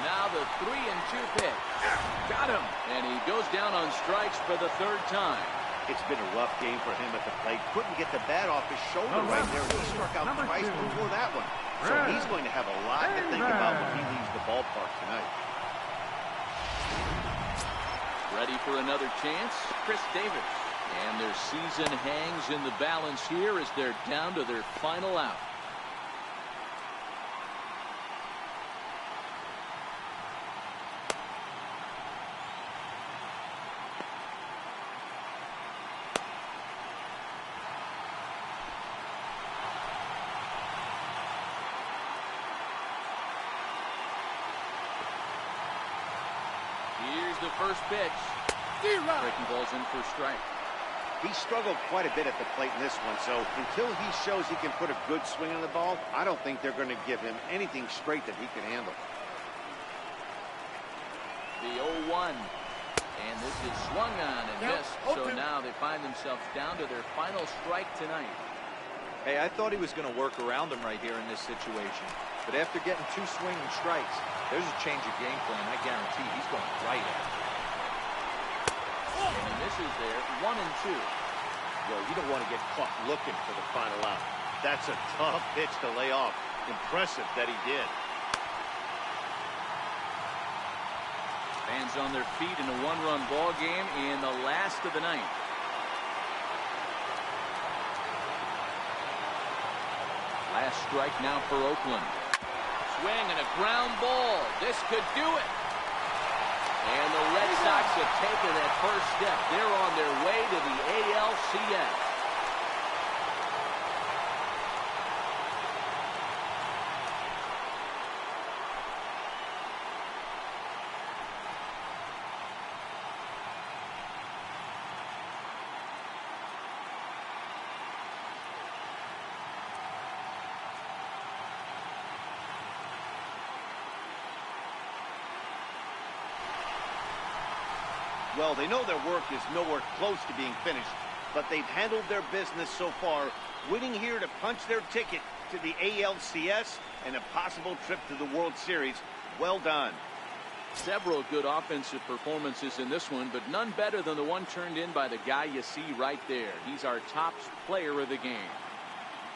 Now the 3-2 pitch. Got him. And he goes down on strikes for the third time. It's been a rough game for him at the plate. Couldn't get the bat off his shoulder right there. He struck out twice before that one. So he's going to have a lot to think about when he leaves the ballpark tonight. Ready for another chance, Chris Davis. And their season hangs in the balance here as they're down to their final out. Here's the first pitch. Breaking balls in for strike. He struggled quite a bit at the plate in this one, so until he shows he can put a good swing on the ball, I don't think they're going to give him anything straight that he can handle. The 0-1. And this is swung on and missed. So now they find themselves down to their final strike tonight. Hey, I thought he was going to work around him right here in this situation. But after getting 2 swinging strikes, there's a change of game plan. I guarantee he's going right at it. And this is there, 1-2. Well, you don't want to get caught looking for the final out. That's a tough pitch to lay off. Impressive that he did. Fans on their feet in a 1-run ball game in the last of the ninth. Last strike now for Oakland. Swing and a ground ball. This could do it. And the Red Sox have taken that first step. They're on their way to the ALCS. Well, they know their work is nowhere close to being finished, but they've handled their business so far, winning here to punch their ticket to the ALCS and a possible trip to the World Series. Well done. Several good offensive performances in this one, but none better than the one turned in by the guy you see right there. He's our top player of the game.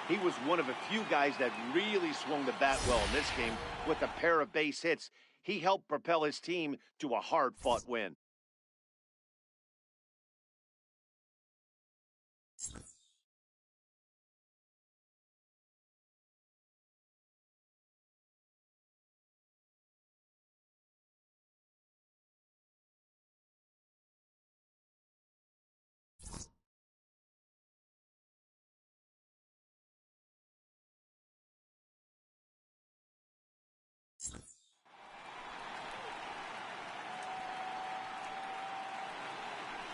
He was one of a few guys that really swung the bat well in this game with a pair of base hits. He helped propel his team to a hard-fought win.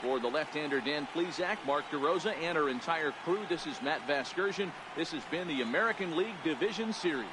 For the left-hander Dan Plesac, Mark DeRosa, and our entire crew, this is Matt Vasgersian. This has been the American League Division Series.